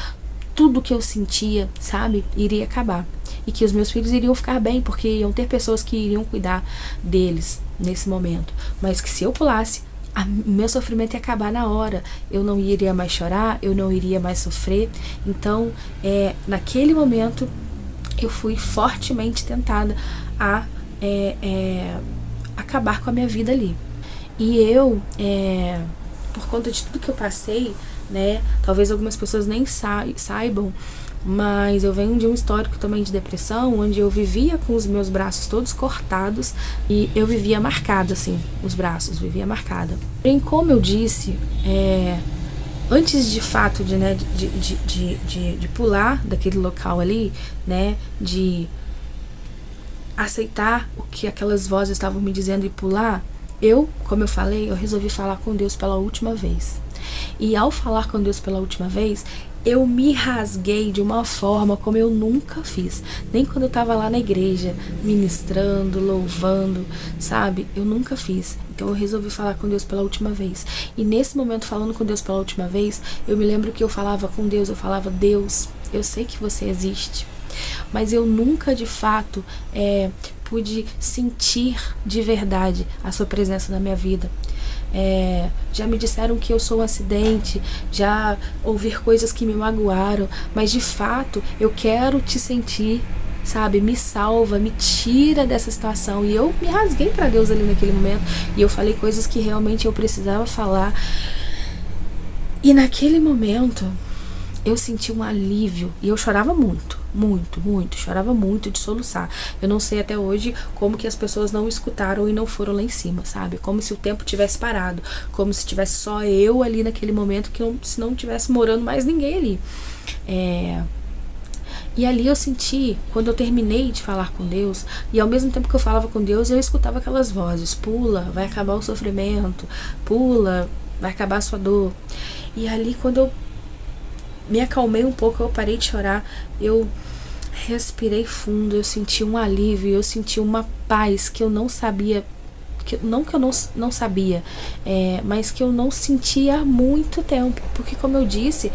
tudo que eu sentia, sabe, iria acabar. E que os meus filhos iriam ficar bem, porque iam ter pessoas que iriam cuidar deles nesse momento. Mas que se eu pulasse, meu sofrimento ia acabar na hora. Eu não iria mais chorar, eu não iria mais sofrer. Então, naquele momento, eu fui fortemente tentada a acabar com a minha vida ali. E eu, por conta de tudo que eu passei, né, talvez algumas pessoas nem saibam, mas eu venho de um histórico também de depressão, onde eu vivia com os meus braços todos cortados e eu vivia marcada, assim, os braços, vivia marcada. Porém, como eu disse, antes de fato de pular daquele local ali, né, de aceitar o que aquelas vozes estavam me dizendo e pular, como eu falei, eu resolvi falar com Deus pela última vez. E ao falar com Deus pela última vez, eu me rasguei de uma forma como eu nunca fiz. Nem quando eu estava lá na igreja, ministrando, louvando, sabe? Eu nunca fiz. Então eu resolvi falar com Deus pela última vez. E nesse momento, falando com Deus pela última vez, eu me lembro que eu falava com Deus, eu falava: Deus, eu sei que você existe, mas eu nunca de fato pude sentir de verdade a sua presença na minha vida. Já me disseram que eu sou um acidente, já ouvi coisas que me magoaram, mas de fato eu quero te sentir, sabe? Me salva, me tira dessa situação. E eu me rasguei para Deus ali naquele momento, e eu falei coisas que realmente eu precisava falar. E naquele momento eu senti um alívio, e eu chorava muito, chorava muito de soluçar. Eu não sei até hoje como que as pessoas não escutaram e não foram lá em cima, sabe? Como se o tempo tivesse parado, como se tivesse só eu ali naquele momento, se não tivesse morando mais ninguém ali. E ali eu senti, quando eu terminei de falar com Deus, e ao mesmo tempo que eu falava com Deus, eu escutava aquelas vozes: pula, vai acabar o sofrimento, pula, vai acabar a sua dor. E ali, quando eu me acalmei um pouco, eu parei de chorar, eu respirei fundo, eu senti um alívio, eu senti uma paz que eu não sabia, não sabia, mas que eu não sentia há muito tempo, porque, como eu disse,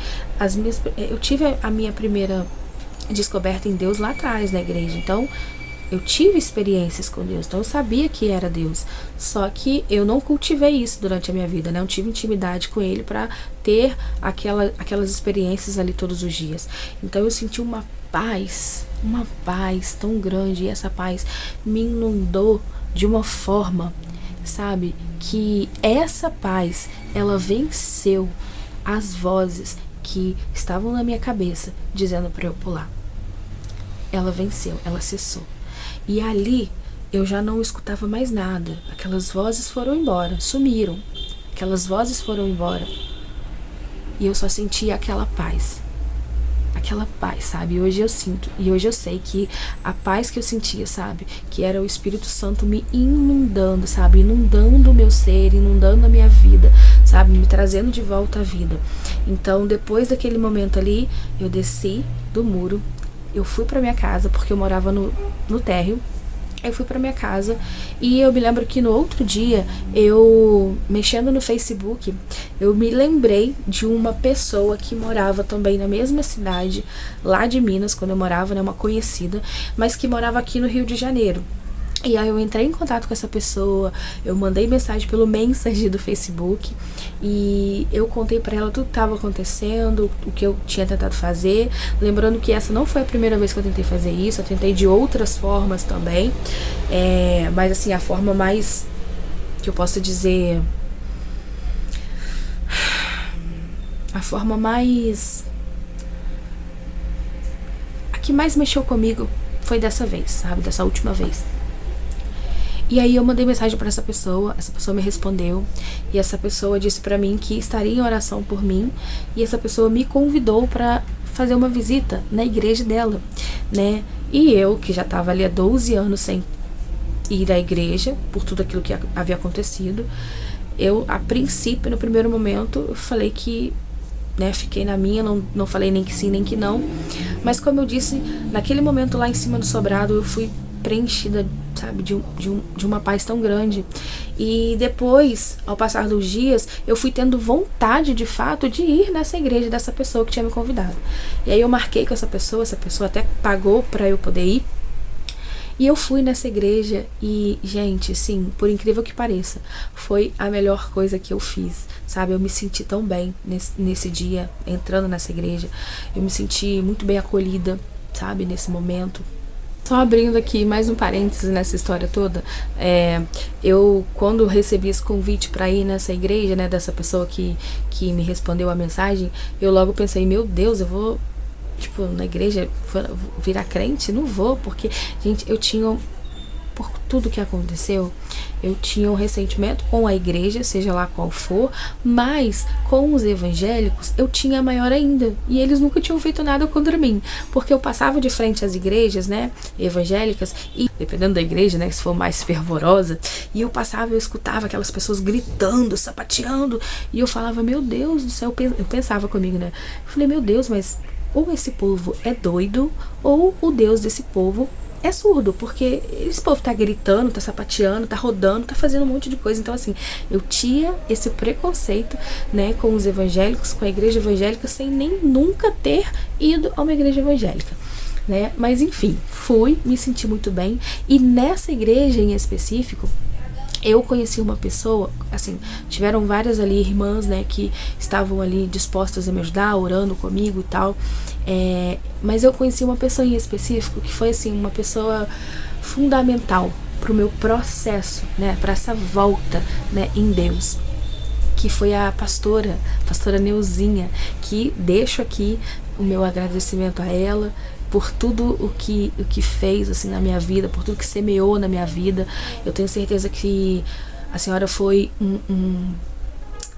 eu tive a minha primeira descoberta em Deus lá atrás na igreja, então eu tive experiências com Deus, então eu sabia que era Deus, só que eu não cultivei isso durante a minha vida, né? Eu não tive intimidade com Ele para ter aquelas experiências ali todos os dias. Então eu senti uma paz tão grande, e essa paz me inundou de uma forma, sabe, que essa paz, ela venceu as vozes que estavam na minha cabeça dizendo para eu pular. Ela venceu, ela cessou. E ali eu já não escutava mais nada. Aquelas vozes foram embora, sumiram. Aquelas vozes foram embora. E eu só sentia aquela paz. Aquela paz, sabe? E hoje eu sinto. E hoje eu sei que a paz que eu sentia, sabe? Que era o Espírito Santo me inundando, sabe? Inundando o meu ser, inundando a minha vida, sabe? Me trazendo de volta à vida. Então, depois daquele momento ali, eu desci do muro. Eu fui pra minha casa, porque eu morava no térreo. Eu fui pra minha casa e eu me lembro que no outro dia, eu mexendo no Facebook, eu me lembrei de uma pessoa que morava também na mesma cidade, lá de Minas, quando eu morava, né, uma conhecida, mas que morava aqui no Rio de Janeiro. E aí eu entrei em contato com essa pessoa, eu mandei mensagem pelo Messenger do Facebook e eu contei pra ela tudo que estava acontecendo, o que eu tinha tentado fazer, lembrando que essa não foi a primeira vez que eu tentei fazer isso, eu tentei de outras formas também, mas assim, a forma mais, que eu posso dizer, a forma mais, a que mais mexeu comigo foi dessa vez, sabe, dessa última vez. E aí eu mandei mensagem para essa pessoa me respondeu, e essa pessoa disse para mim que estaria em oração por mim, e essa pessoa me convidou para fazer uma visita na igreja dela, né? E eu, que já estava ali há 12 anos sem ir à igreja, por tudo aquilo que havia acontecido, eu, a princípio, no primeiro momento, eu falei que, né, fiquei na minha, não falei nem que sim, nem que não, mas como eu disse, naquele momento lá em cima do sobrado, eu fui preenchida, sabe, de uma paz tão grande. E depois, ao passar dos dias, eu fui tendo vontade, de fato, de ir nessa igreja dessa pessoa que tinha me convidado. E aí eu marquei com essa pessoa até pagou pra eu poder ir. E eu fui nessa igreja e, gente, sim, por incrível que pareça, foi a melhor coisa que eu fiz, sabe? Eu me senti tão bem nesse dia, entrando nessa igreja. Eu me senti muito bem acolhida, sabe, nesse momento. Só abrindo aqui mais um parênteses nessa história toda, eu, quando recebi esse convite para ir nessa igreja, né, dessa pessoa que me respondeu a mensagem, eu logo pensei, meu Deus, eu vou, tipo, na igreja virar crente? Não vou, porque, gente, eu tinha, por tudo que aconteceu, eu tinha um ressentimento com a igreja, seja lá qual for, mas com os evangélicos eu tinha maior ainda, e eles nunca tinham feito nada contra mim, porque eu passava de frente às igrejas, né, evangélicas, e dependendo da igreja, né, se for mais fervorosa, e eu passava e eu escutava aquelas pessoas gritando, sapateando, e eu falava, meu Deus do céu, eu pensava comigo, né, eu falei, meu Deus, mas ou esse povo é doido, ou o Deus desse povo é surdo, porque esse povo tá gritando, tá sapateando, tá rodando, tá fazendo um monte de coisa. Então, assim, eu tinha esse preconceito, né, com os evangélicos, com a igreja evangélica, sem nem nunca ter ido a uma igreja evangélica, né? Mas, enfim, fui, me senti muito bem. E nessa igreja em específico, eu conheci uma pessoa, assim, tiveram várias ali irmãs, né, que estavam ali dispostas a me ajudar, orando comigo e tal, mas eu conheci uma pessoa em específico que foi, assim, uma pessoa fundamental pro meu processo, né, para essa volta, né, em Deus, que foi a pastora Neuzinha, que deixo aqui o meu agradecimento a ela, por tudo o que fez, assim, na minha vida, por tudo que semeou na minha vida. Eu tenho certeza que a senhora foi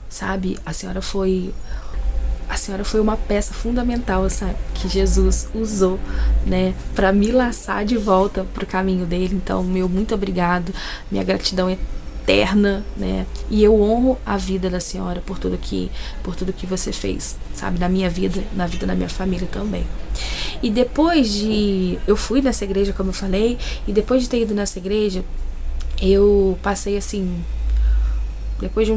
sabe, a senhora foi uma peça fundamental, sabe, que Jesus usou, né, para me laçar de volta pro caminho dele. Então, meu muito obrigado, minha gratidão eterna, né? E eu honro a vida da senhora por tudo que você fez, sabe, na minha vida, na vida da minha família também. E depois eu fui nessa igreja, como eu falei, e depois de ter ido nessa igreja, eu passei, assim, depois de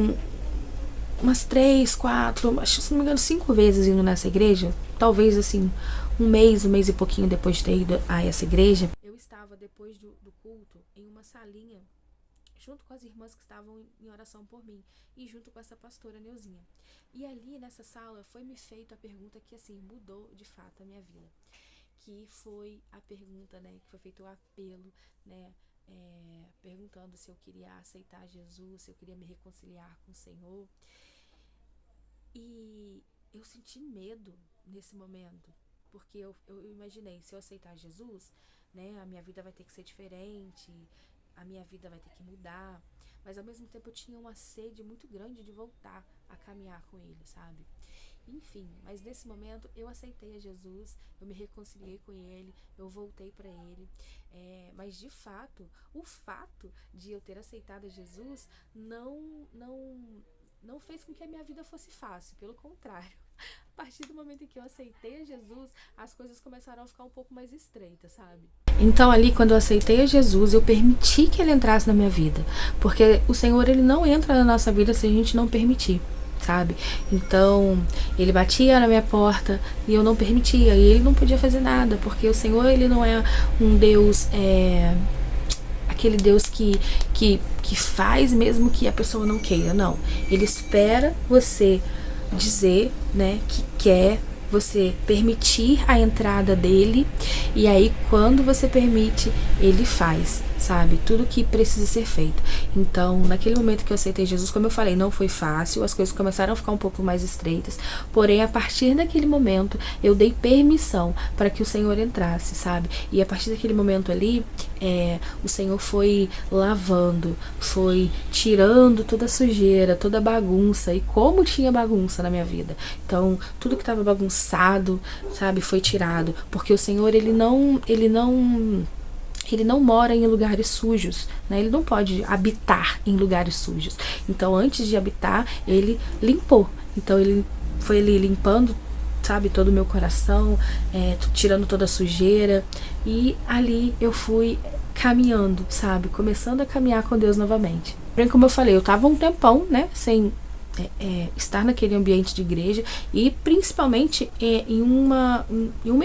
umas 3, 4, acho que, se não me engano, 5 vezes indo nessa igreja, talvez, assim, um mês e pouquinho depois de ter ido a essa igreja, eu estava, depois do culto, em uma salinha, junto com as irmãs que estavam em oração por mim, e junto com essa pastora Neuzinha. E ali, nessa sala, foi me feita a pergunta que, assim, mudou, de fato, a minha vida. Que foi a pergunta, né, que foi feito o apelo, né, perguntando se eu queria aceitar Jesus, se eu queria me reconciliar com o Senhor. E eu senti medo nesse momento, porque eu imaginei, se eu aceitar Jesus, né, a minha vida vai ter que ser diferente, a minha vida vai ter que mudar, mas ao mesmo tempo eu tinha uma sede muito grande de voltar a caminhar com ele, sabe? Enfim, mas nesse momento eu aceitei a Jesus, eu me reconciliei com ele, eu voltei para ele, mas de fato, o fato de eu ter aceitado a Jesus não fez com que a minha vida fosse fácil, pelo contrário. A partir do momento em que eu aceitei a Jesus, as coisas começaram a ficar um pouco mais estreitas, sabe? Então ali, quando eu aceitei a Jesus, eu permiti que ele entrasse na minha vida, porque o Senhor, ele não entra na nossa vida se a gente não permitir, sabe? Então, ele batia na minha porta e eu não permitia, e ele não podia fazer nada, porque o Senhor, ele não é um Deus, aquele Deus que faz mesmo que a pessoa não queira, não. Ele espera você dizer, né, que quer, você permitir a entrada dele, e aí quando você permite, ele faz, sabe, tudo que precisa ser feito. Então, naquele momento que eu aceitei Jesus, como eu falei, não foi fácil, as coisas começaram a ficar um pouco mais estreitas, porém, a partir daquele momento, eu dei permissão para que o Senhor entrasse, sabe, e a partir daquele momento ali, o Senhor foi lavando, foi tirando toda a sujeira, toda a bagunça, e como tinha bagunça na minha vida. Então, tudo que estava bagunçado, sabe, foi tirado, porque o Senhor, ele não mora em lugares sujos, né? Ele não pode habitar em lugares sujos. Então, antes de habitar, ele limpou. Então, ele foi ali limpando, sabe, todo o meu coração, tirando toda a sujeira. E ali eu fui caminhando, sabe? Começando a caminhar com Deus novamente. Porém, como eu falei, eu tava um tempão, né, sem estar naquele ambiente de igreja e principalmente em uma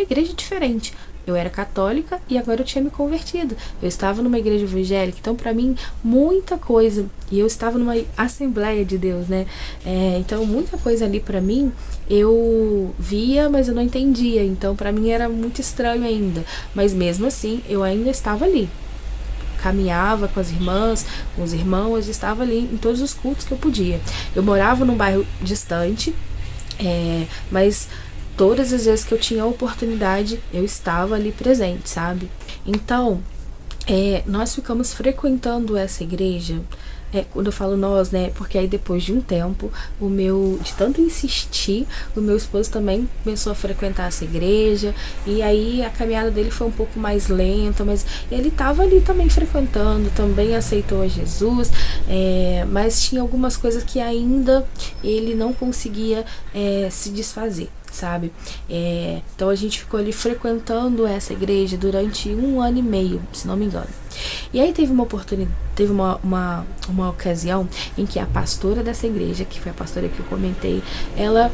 igreja diferente. Eu era católica e agora eu tinha me convertido. Eu estava numa igreja evangélica, então para mim muita coisa, e eu estava numa Assembleia de Deus, né? Então muita coisa ali para mim eu via, mas eu não entendia. Então para mim era muito estranho ainda. Mas mesmo assim eu ainda estava ali. Caminhava com as irmãs, com os irmãos, estava ali em todos os cultos que eu podia. Eu morava num bairro distante, mas todas as vezes que eu tinha a oportunidade, eu estava ali presente, sabe? Então, nós ficamos frequentando essa igreja. Quando eu falo nós, né? Porque aí depois de um tempo, de tanto insistir, o meu esposo também começou a frequentar essa igreja. E aí a caminhada dele foi um pouco mais lenta, mas ele estava ali também frequentando, também aceitou a Jesus. Mas tinha algumas coisas que ainda ele não conseguia se desfazer, sabe? Então a gente ficou ali frequentando essa igreja durante 1 ano e meio, se não me engano. E aí teve uma oportunidade, teve uma ocasião em que a pastora dessa igreja, que foi a pastora que eu comentei, ela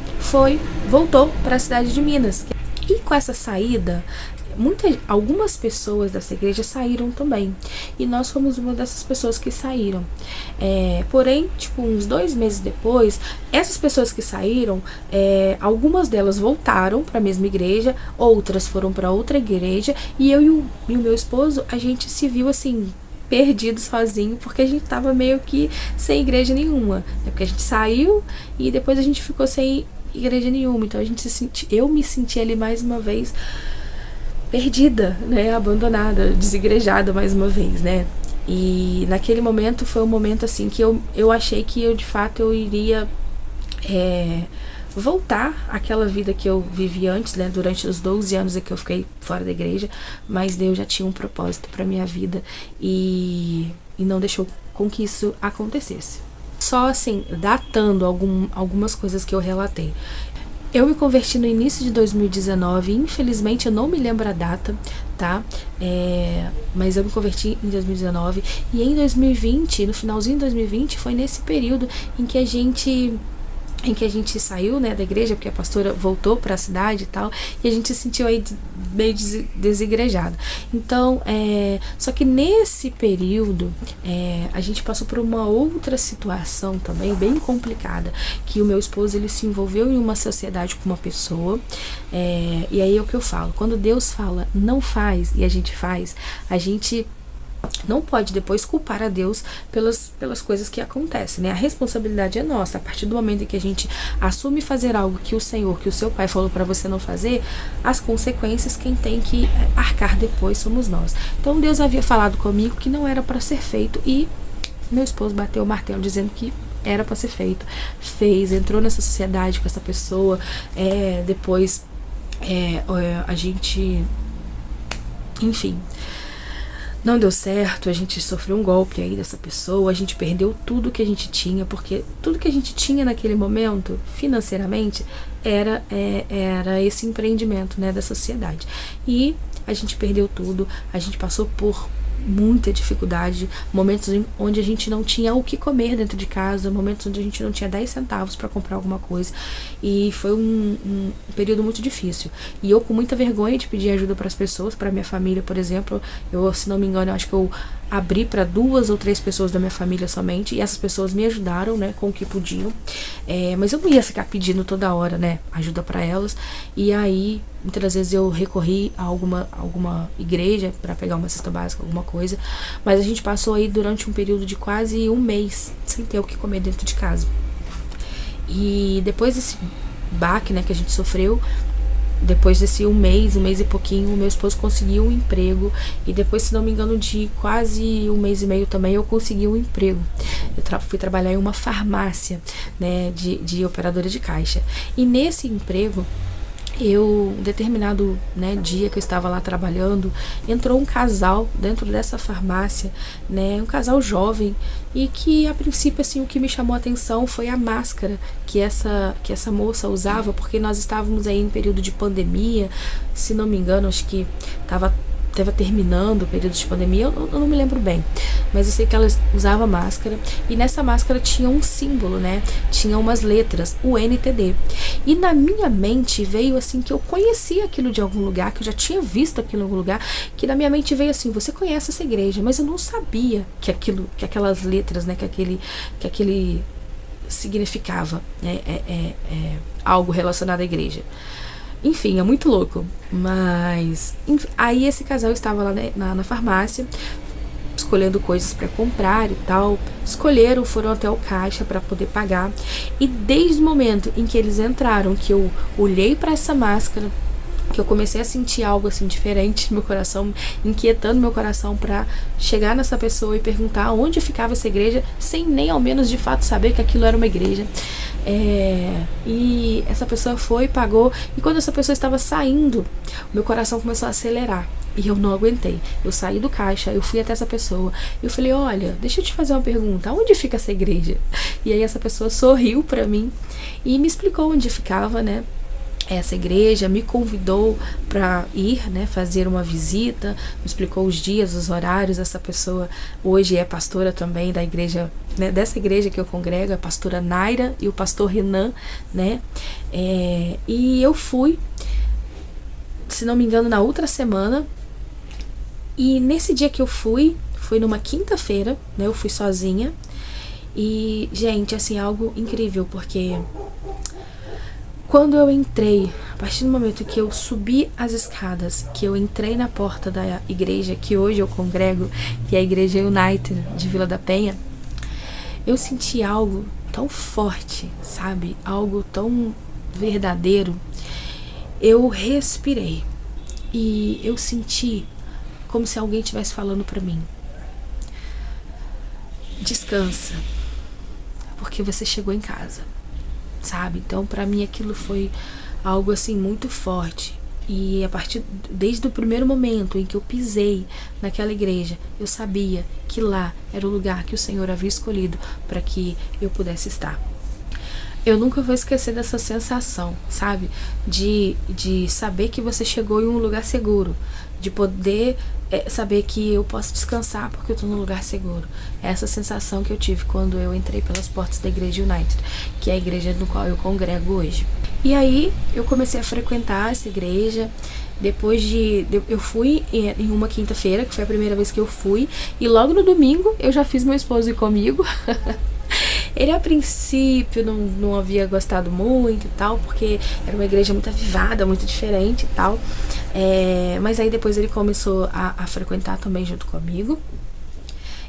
voltou para a cidade de Minas. E com essa saída, algumas pessoas dessa igreja saíram também. E nós fomos uma dessas pessoas que saíram. Porém, tipo, uns 2 meses depois, essas pessoas que saíram, algumas delas voltaram para a mesma igreja, outras foram para outra igreja, e eu e o meu esposo, a gente se viu assim, perdido sozinho, porque a gente tava meio que sem igreja nenhuma, né? Porque a gente saiu e depois a gente ficou sem igreja nenhuma. Então eu me senti ali mais uma vez perdida, né, abandonada, desigrejada mais uma vez, né? E naquele momento foi um momento assim que eu achei que de fato eu iria voltar àquela vida que eu vivi antes, né, durante os 12 anos que eu fiquei fora da igreja, mas Deus já tinha um propósito para minha vida e não deixou com que isso acontecesse. Só assim, datando algumas coisas que eu relatei. Eu me converti no início de 2019, infelizmente eu não me lembro a data, tá? Mas eu me converti em 2019 e em 2020, no finalzinho de 2020, foi nesse período em que a gente saiu, né, da igreja, porque a pastora voltou para a cidade e tal, e a gente se sentiu aí meio desigrejado. Então, só que nesse período, a gente passou por uma outra situação também, bem complicada, que o meu esposo, ele se envolveu em uma sociedade com uma pessoa, e aí é o que eu falo, quando Deus fala, não faz, e a gente faz, a gente não pode depois culpar a Deus pelas coisas que acontecem, né? A responsabilidade é nossa. A partir do momento em que a gente assume fazer algo que o Senhor, que o seu pai falou para você não fazer, as consequências quem tem que arcar depois somos nós. Então Deus havia falado comigo que não era para ser feito e meu esposo bateu o martelo dizendo que era para ser feito. Entrou nessa sociedade com essa pessoa, depois a gente, enfim, não deu certo, a gente sofreu um golpe aí dessa pessoa, a gente perdeu tudo que a gente tinha, porque tudo que a gente tinha naquele momento, financeiramente, era esse empreendimento, né, da sociedade. E a gente perdeu tudo, a gente passou por muita dificuldade, momentos onde a gente não tinha o que comer dentro de casa, momentos onde a gente não tinha 10 centavos para comprar alguma coisa, e foi um período muito difícil, e eu com muita vergonha de pedir ajuda para as pessoas, para minha família, por exemplo, se não me engano, eu acho que eu abri para 2 ou 3 pessoas da minha família somente, e essas pessoas me ajudaram, né, com o que podiam, mas eu não ia ficar pedindo toda hora, né, ajuda para elas, e aí muitas vezes eu recorri a alguma igreja para pegar uma cesta básica, alguma coisa, mas a gente passou aí durante um período de quase 1 mês sem ter o que comer dentro de casa. E depois desse baque, né, que a gente sofreu, depois desse 1 mês e pouquinho, o meu esposo conseguiu um emprego, e depois, se não me engano, de quase 1 mês e meio também, eu consegui um emprego. Eu fui trabalhar em uma farmácia, né, de operadora de caixa, e nesse emprego, um determinado, né, dia que eu estava lá trabalhando, entrou um casal dentro dessa farmácia, né, um casal jovem, e que a princípio, assim, o que me chamou a atenção foi a máscara que essa moça usava, porque nós estávamos aí em período de pandemia, se não me engano, acho que estava estava terminando o período de pandemia, eu não me lembro bem, mas eu sei que ela usava máscara, e nessa máscara tinha um símbolo, né? Tinha umas letras, o NTD. E na minha mente veio assim que eu conhecia aquilo de algum lugar, que eu já tinha visto aquilo em algum lugar, que na minha mente veio assim, você conhece essa igreja, mas eu não sabia que aquelas letras, né, que aquele significava, né, algo relacionado à igreja. Enfim, é muito louco. Mas aí esse casal estava lá, né, na farmácia, escolhendo coisas para comprar e tal. Escolheram, foram até o caixa para poder pagar. E desde o momento em que eles entraram, que eu olhei para essa máscara, que eu comecei a sentir algo assim diferente no meu coração, inquietando meu coração para chegar nessa pessoa e perguntar onde ficava essa igreja, sem nem ao menos de fato saber que aquilo era uma igreja. E essa pessoa foi, pagou, e quando essa pessoa estava saindo, meu coração começou a acelerar. E eu não aguentei. Eu saí do caixa, eu fui até essa pessoa. Eu falei, olha, deixa eu te fazer uma pergunta. Onde fica essa igreja? E aí essa pessoa sorriu pra mim e me explicou onde ficava, né? Essa igreja, me convidou para ir, né, fazer uma visita, me explicou os dias, os horários. Essa pessoa hoje é pastora também da igreja, né, dessa igreja que eu congrego, a pastora Naira e o pastor Renan, né, e eu fui, se não me engano, na outra semana, e nesse dia que eu fui numa quinta-feira, né, eu fui sozinha, e, gente, assim, algo incrível, porque quando eu entrei, a partir do momento que eu subi as escadas, que eu entrei na porta da igreja que hoje eu congrego, que é a Igreja United de Vila da Penha, eu senti algo tão forte, sabe? Algo tão verdadeiro. Eu respirei e eu senti como se alguém estivesse falando pra mim: descansa, porque você chegou em casa. Sabe? Então, pra mim aquilo foi algo assim muito forte. E desde o primeiro momento em que eu pisei naquela igreja, eu sabia que lá era o lugar que o Senhor havia escolhido para que eu pudesse estar. Eu nunca vou esquecer dessa sensação, sabe? De saber que você chegou em um lugar seguro, de poder saber que eu posso descansar porque eu tô num lugar seguro. É essa sensação que eu tive quando eu entrei pelas portas da Igreja United, que é a igreja no qual eu congrego hoje. E aí eu comecei a frequentar essa igreja. Depois eu fui em uma quinta-feira, que foi a primeira vez que eu fui, e logo no domingo eu já fiz meu esposo ir comigo. Ele a princípio não havia gostado muito e tal, porque era uma igreja muito avivada, muito diferente e tal. Mas aí depois ele começou a frequentar também junto comigo.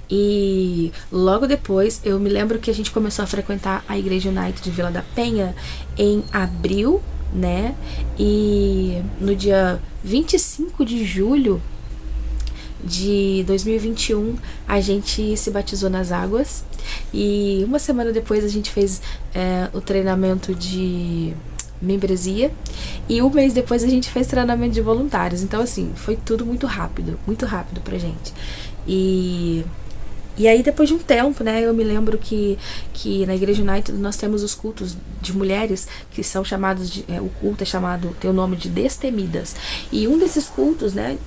E logo depois eu me lembro que a gente começou a frequentar a Igreja United de Vila da Penha em abril, né? E no dia 25 de julho de 2021 a gente se batizou nas águas, e uma semana depois a gente fez o treinamento de membresia, e um mês depois a gente fez treinamento de voluntários. Então assim, foi tudo muito rápido pra gente. E aí depois de um tempo, né, eu me lembro que na Igreja United nós temos os cultos de mulheres, que são chamados de, o culto é chamado, tem o nome de Destemidas, e um desses cultos, né,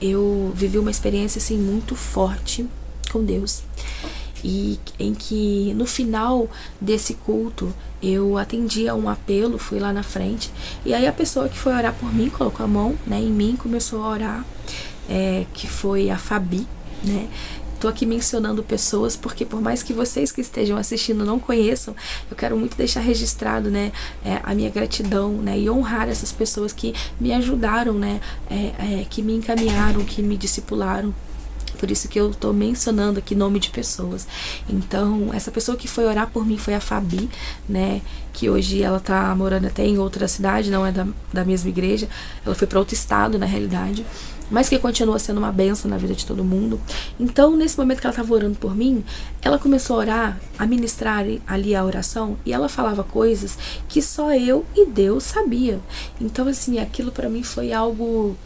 eu vivi uma experiência assim muito forte com Deus, e em que no final desse culto eu atendi a um apelo, fui lá na frente, e aí a pessoa que foi orar por mim colocou a mão, né, em mim, começou a orar, que foi a Fabi, né. Tô aqui mencionando pessoas porque, por mais que vocês que estejam assistindo não conheçam, eu quero muito deixar registrado, né, a minha gratidão, né, e honrar essas pessoas que me ajudaram, né, que me encaminharam, que me discipularam. Por isso que eu tô mencionando aqui nome de pessoas. Então, essa pessoa que foi orar por mim foi a Fabi, né, que hoje ela tá morando até em outra cidade, não é da mesma igreja. Ela foi para outro estado, na realidade, mas que continua sendo uma bênção na vida de todo mundo. Então, nesse momento que ela estava orando por mim, ela começou a orar, a ministrar ali a oração, e ela falava coisas que só eu e Deus sabia. Então, assim, aquilo para mim foi algo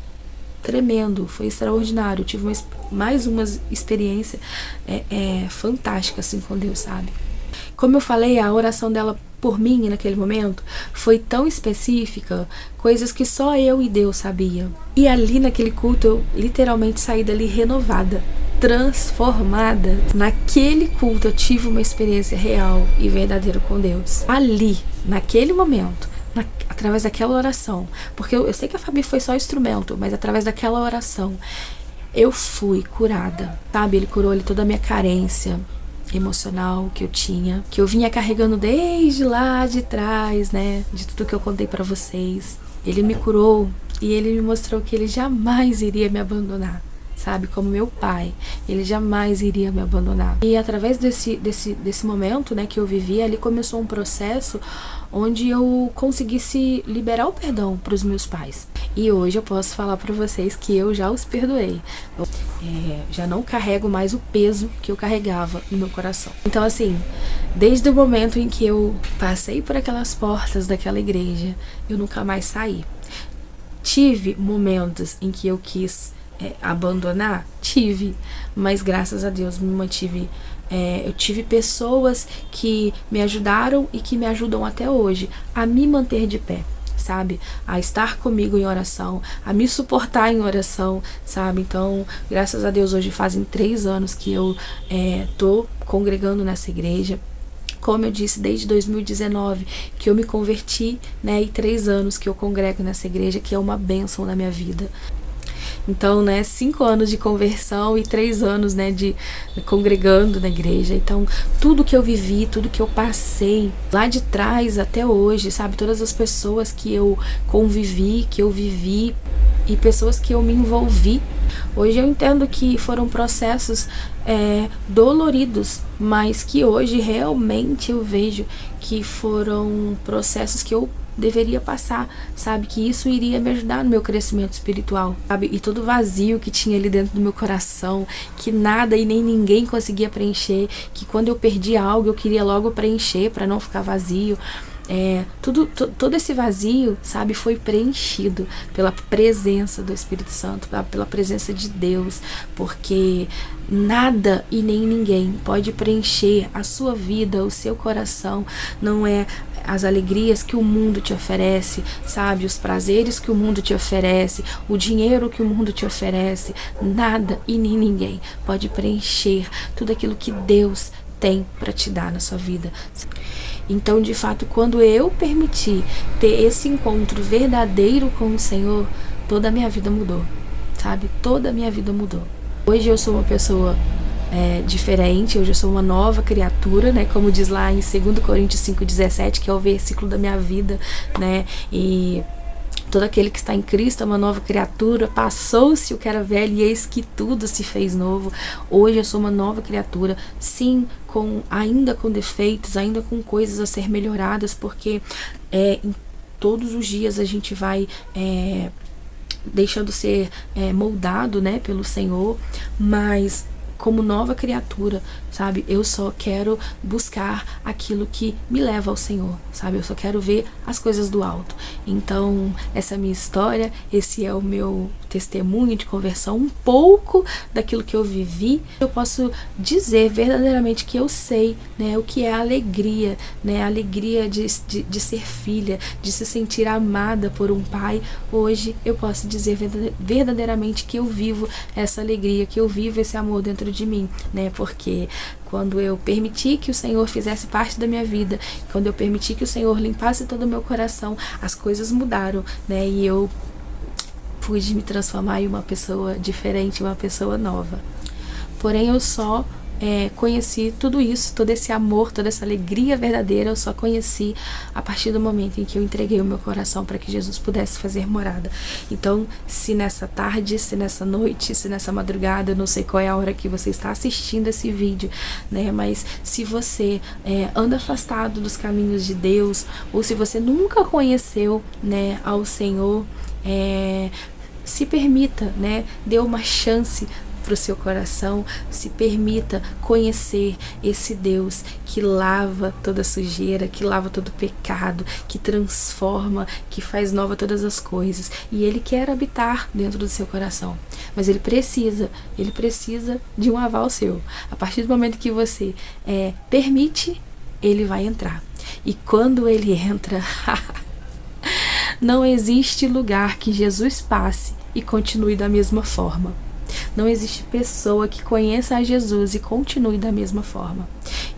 tremendo, foi extraordinário. Eu tive mais uma experiência fantástica assim com Deus, sabe? Como eu falei, a oração dela por mim naquele momento foi tão específica, coisas que só eu e Deus sabia. E ali naquele culto eu literalmente saí dali renovada, transformada. Naquele culto eu tive uma experiência real e verdadeira com Deus. Ali, naquele momento, através daquela oração, porque eu sei que a Fabi foi só instrumento, mas através daquela oração eu fui curada, sabe? Ele curou ali toda a minha carência emocional que eu tinha, que eu vinha carregando desde lá de trás, né? De tudo que eu contei pra vocês. Ele me curou e ele me mostrou que ele jamais iria me abandonar, sabe? Como meu pai, ele jamais iria me abandonar. E através desse momento, né, que eu vivi, ali começou um processo onde eu conseguisse liberar o perdão para os meus pais. E hoje eu posso falar para vocês que eu já os perdoei. Já não carrego mais o peso que eu carregava no meu coração. Então, assim, desde o momento em que eu passei por aquelas portas daquela igreja, eu nunca mais saí. Tive momentos em que eu quis abandonar? Tive, mas graças a Deus me mantive. Eu tive pessoas que me ajudaram e que me ajudam até hoje a me manter de pé, sabe? A estar comigo em oração, a me suportar em oração, sabe? Então, graças a Deus, hoje fazem 3 anos que eu tô congregando nessa igreja. Como eu disse, desde 2019 que eu me converti, né? E 3 anos que eu congrego nessa igreja, que é uma bênção na minha vida. Então, né, 5 anos de conversão e 3 anos, né, de congregando na igreja. Então, tudo que eu vivi, tudo que eu passei lá de trás até hoje, sabe? Todas as pessoas que eu convivi, que eu vivi e pessoas que eu me envolvi. Hoje eu entendo que foram processos doloridos, mas que hoje realmente eu vejo que foram processos que eu deveria passar, sabe? Que isso iria me ajudar no meu crescimento espiritual, sabe? E todo vazio que tinha ali dentro do meu coração, que nada e nem ninguém conseguia preencher, que quando eu perdia algo eu queria logo preencher para não ficar vazio. Todo esse vazio, sabe, foi preenchido pela presença do Espírito Santo, pela presença de Deus, porque nada e nem ninguém pode preencher a sua vida, o seu coração. Não é as alegrias que o mundo te oferece, sabe, os prazeres que o mundo te oferece, o dinheiro que o mundo te oferece. Nada e nem ninguém pode preencher tudo aquilo que Deus tem para te dar na sua vida. Então, de fato, quando eu permiti ter esse encontro verdadeiro com o Senhor, toda a minha vida mudou, sabe? Toda a minha vida mudou. Hoje eu sou uma pessoa diferente, hoje eu sou uma nova criatura, né? Como diz lá em 2 Coríntios 5,17, que é o versículo da minha vida, né? E todo aquele que está em Cristo é uma nova criatura, passou-se o que era velho e eis que tudo se fez novo. Hoje eu sou uma nova criatura, sim, ainda com defeitos, ainda com coisas a ser melhoradas, porque em todos os dias a gente vai deixando ser moldado, né, pelo Senhor, mas como nova criatura, sabe? Eu só quero buscar aquilo que me leva ao Senhor, sabe? Eu só quero ver as coisas do alto. Então, essa é a minha história, esse é o meu testemunho de conversão, um pouco daquilo que eu vivi. Eu posso dizer verdadeiramente que eu sei, né, o que é a alegria, né? A alegria de ser filha, de se sentir amada por um pai. Hoje eu posso dizer verdadeiramente que eu vivo essa alegria, que eu vivo esse amor dentro de mim, né? Porque quando eu permiti que o Senhor fizesse parte da minha vida, quando eu permiti que o Senhor limpasse todo o meu coração, as coisas mudaram, né? E eu pude me transformar em uma pessoa diferente, uma pessoa nova. Porém, eu só conheci tudo isso, todo esse amor, toda essa alegria verdadeira, eu só conheci a partir do momento em que eu entreguei o meu coração para que Jesus pudesse fazer morada. Então, se nessa tarde, se nessa noite, se nessa madrugada, eu não sei qual é a hora que você está assistindo esse vídeo, né? Mas se você anda afastado dos caminhos de Deus, ou se você nunca conheceu, né, ao Senhor, se permita, né? Dê uma chance para o seu coração, se permita conhecer esse Deus que lava toda sujeira, que lava todo pecado, que transforma, que faz nova todas as coisas, e Ele quer habitar dentro do seu coração, mas Ele precisa de um aval seu. A partir do momento que você permite ele vai entrar. E quando ele entra, não existe lugar que Jesus passe e continue da mesma forma. Não existe pessoa que conheça a Jesus e continue da mesma forma.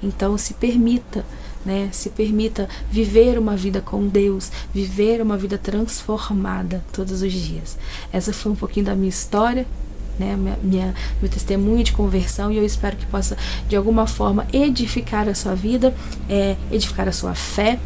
Então se permita, né? Se permita viver uma vida com Deus, viver uma vida transformada todos os dias. Essa foi um pouquinho da minha história, né? Meu testemunho de conversão, e eu espero que possa de alguma forma edificar a sua vida, edificar a sua fé,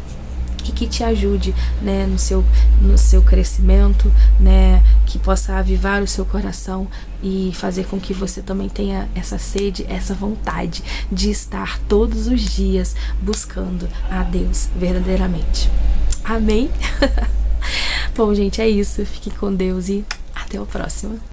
e que te ajude, né, no seu crescimento, né, que possa avivar o seu coração e fazer com que você também tenha essa sede, essa vontade de estar todos os dias buscando a Deus verdadeiramente. Amém? Bom, gente, é isso. Fiquem com Deus e até o próximo.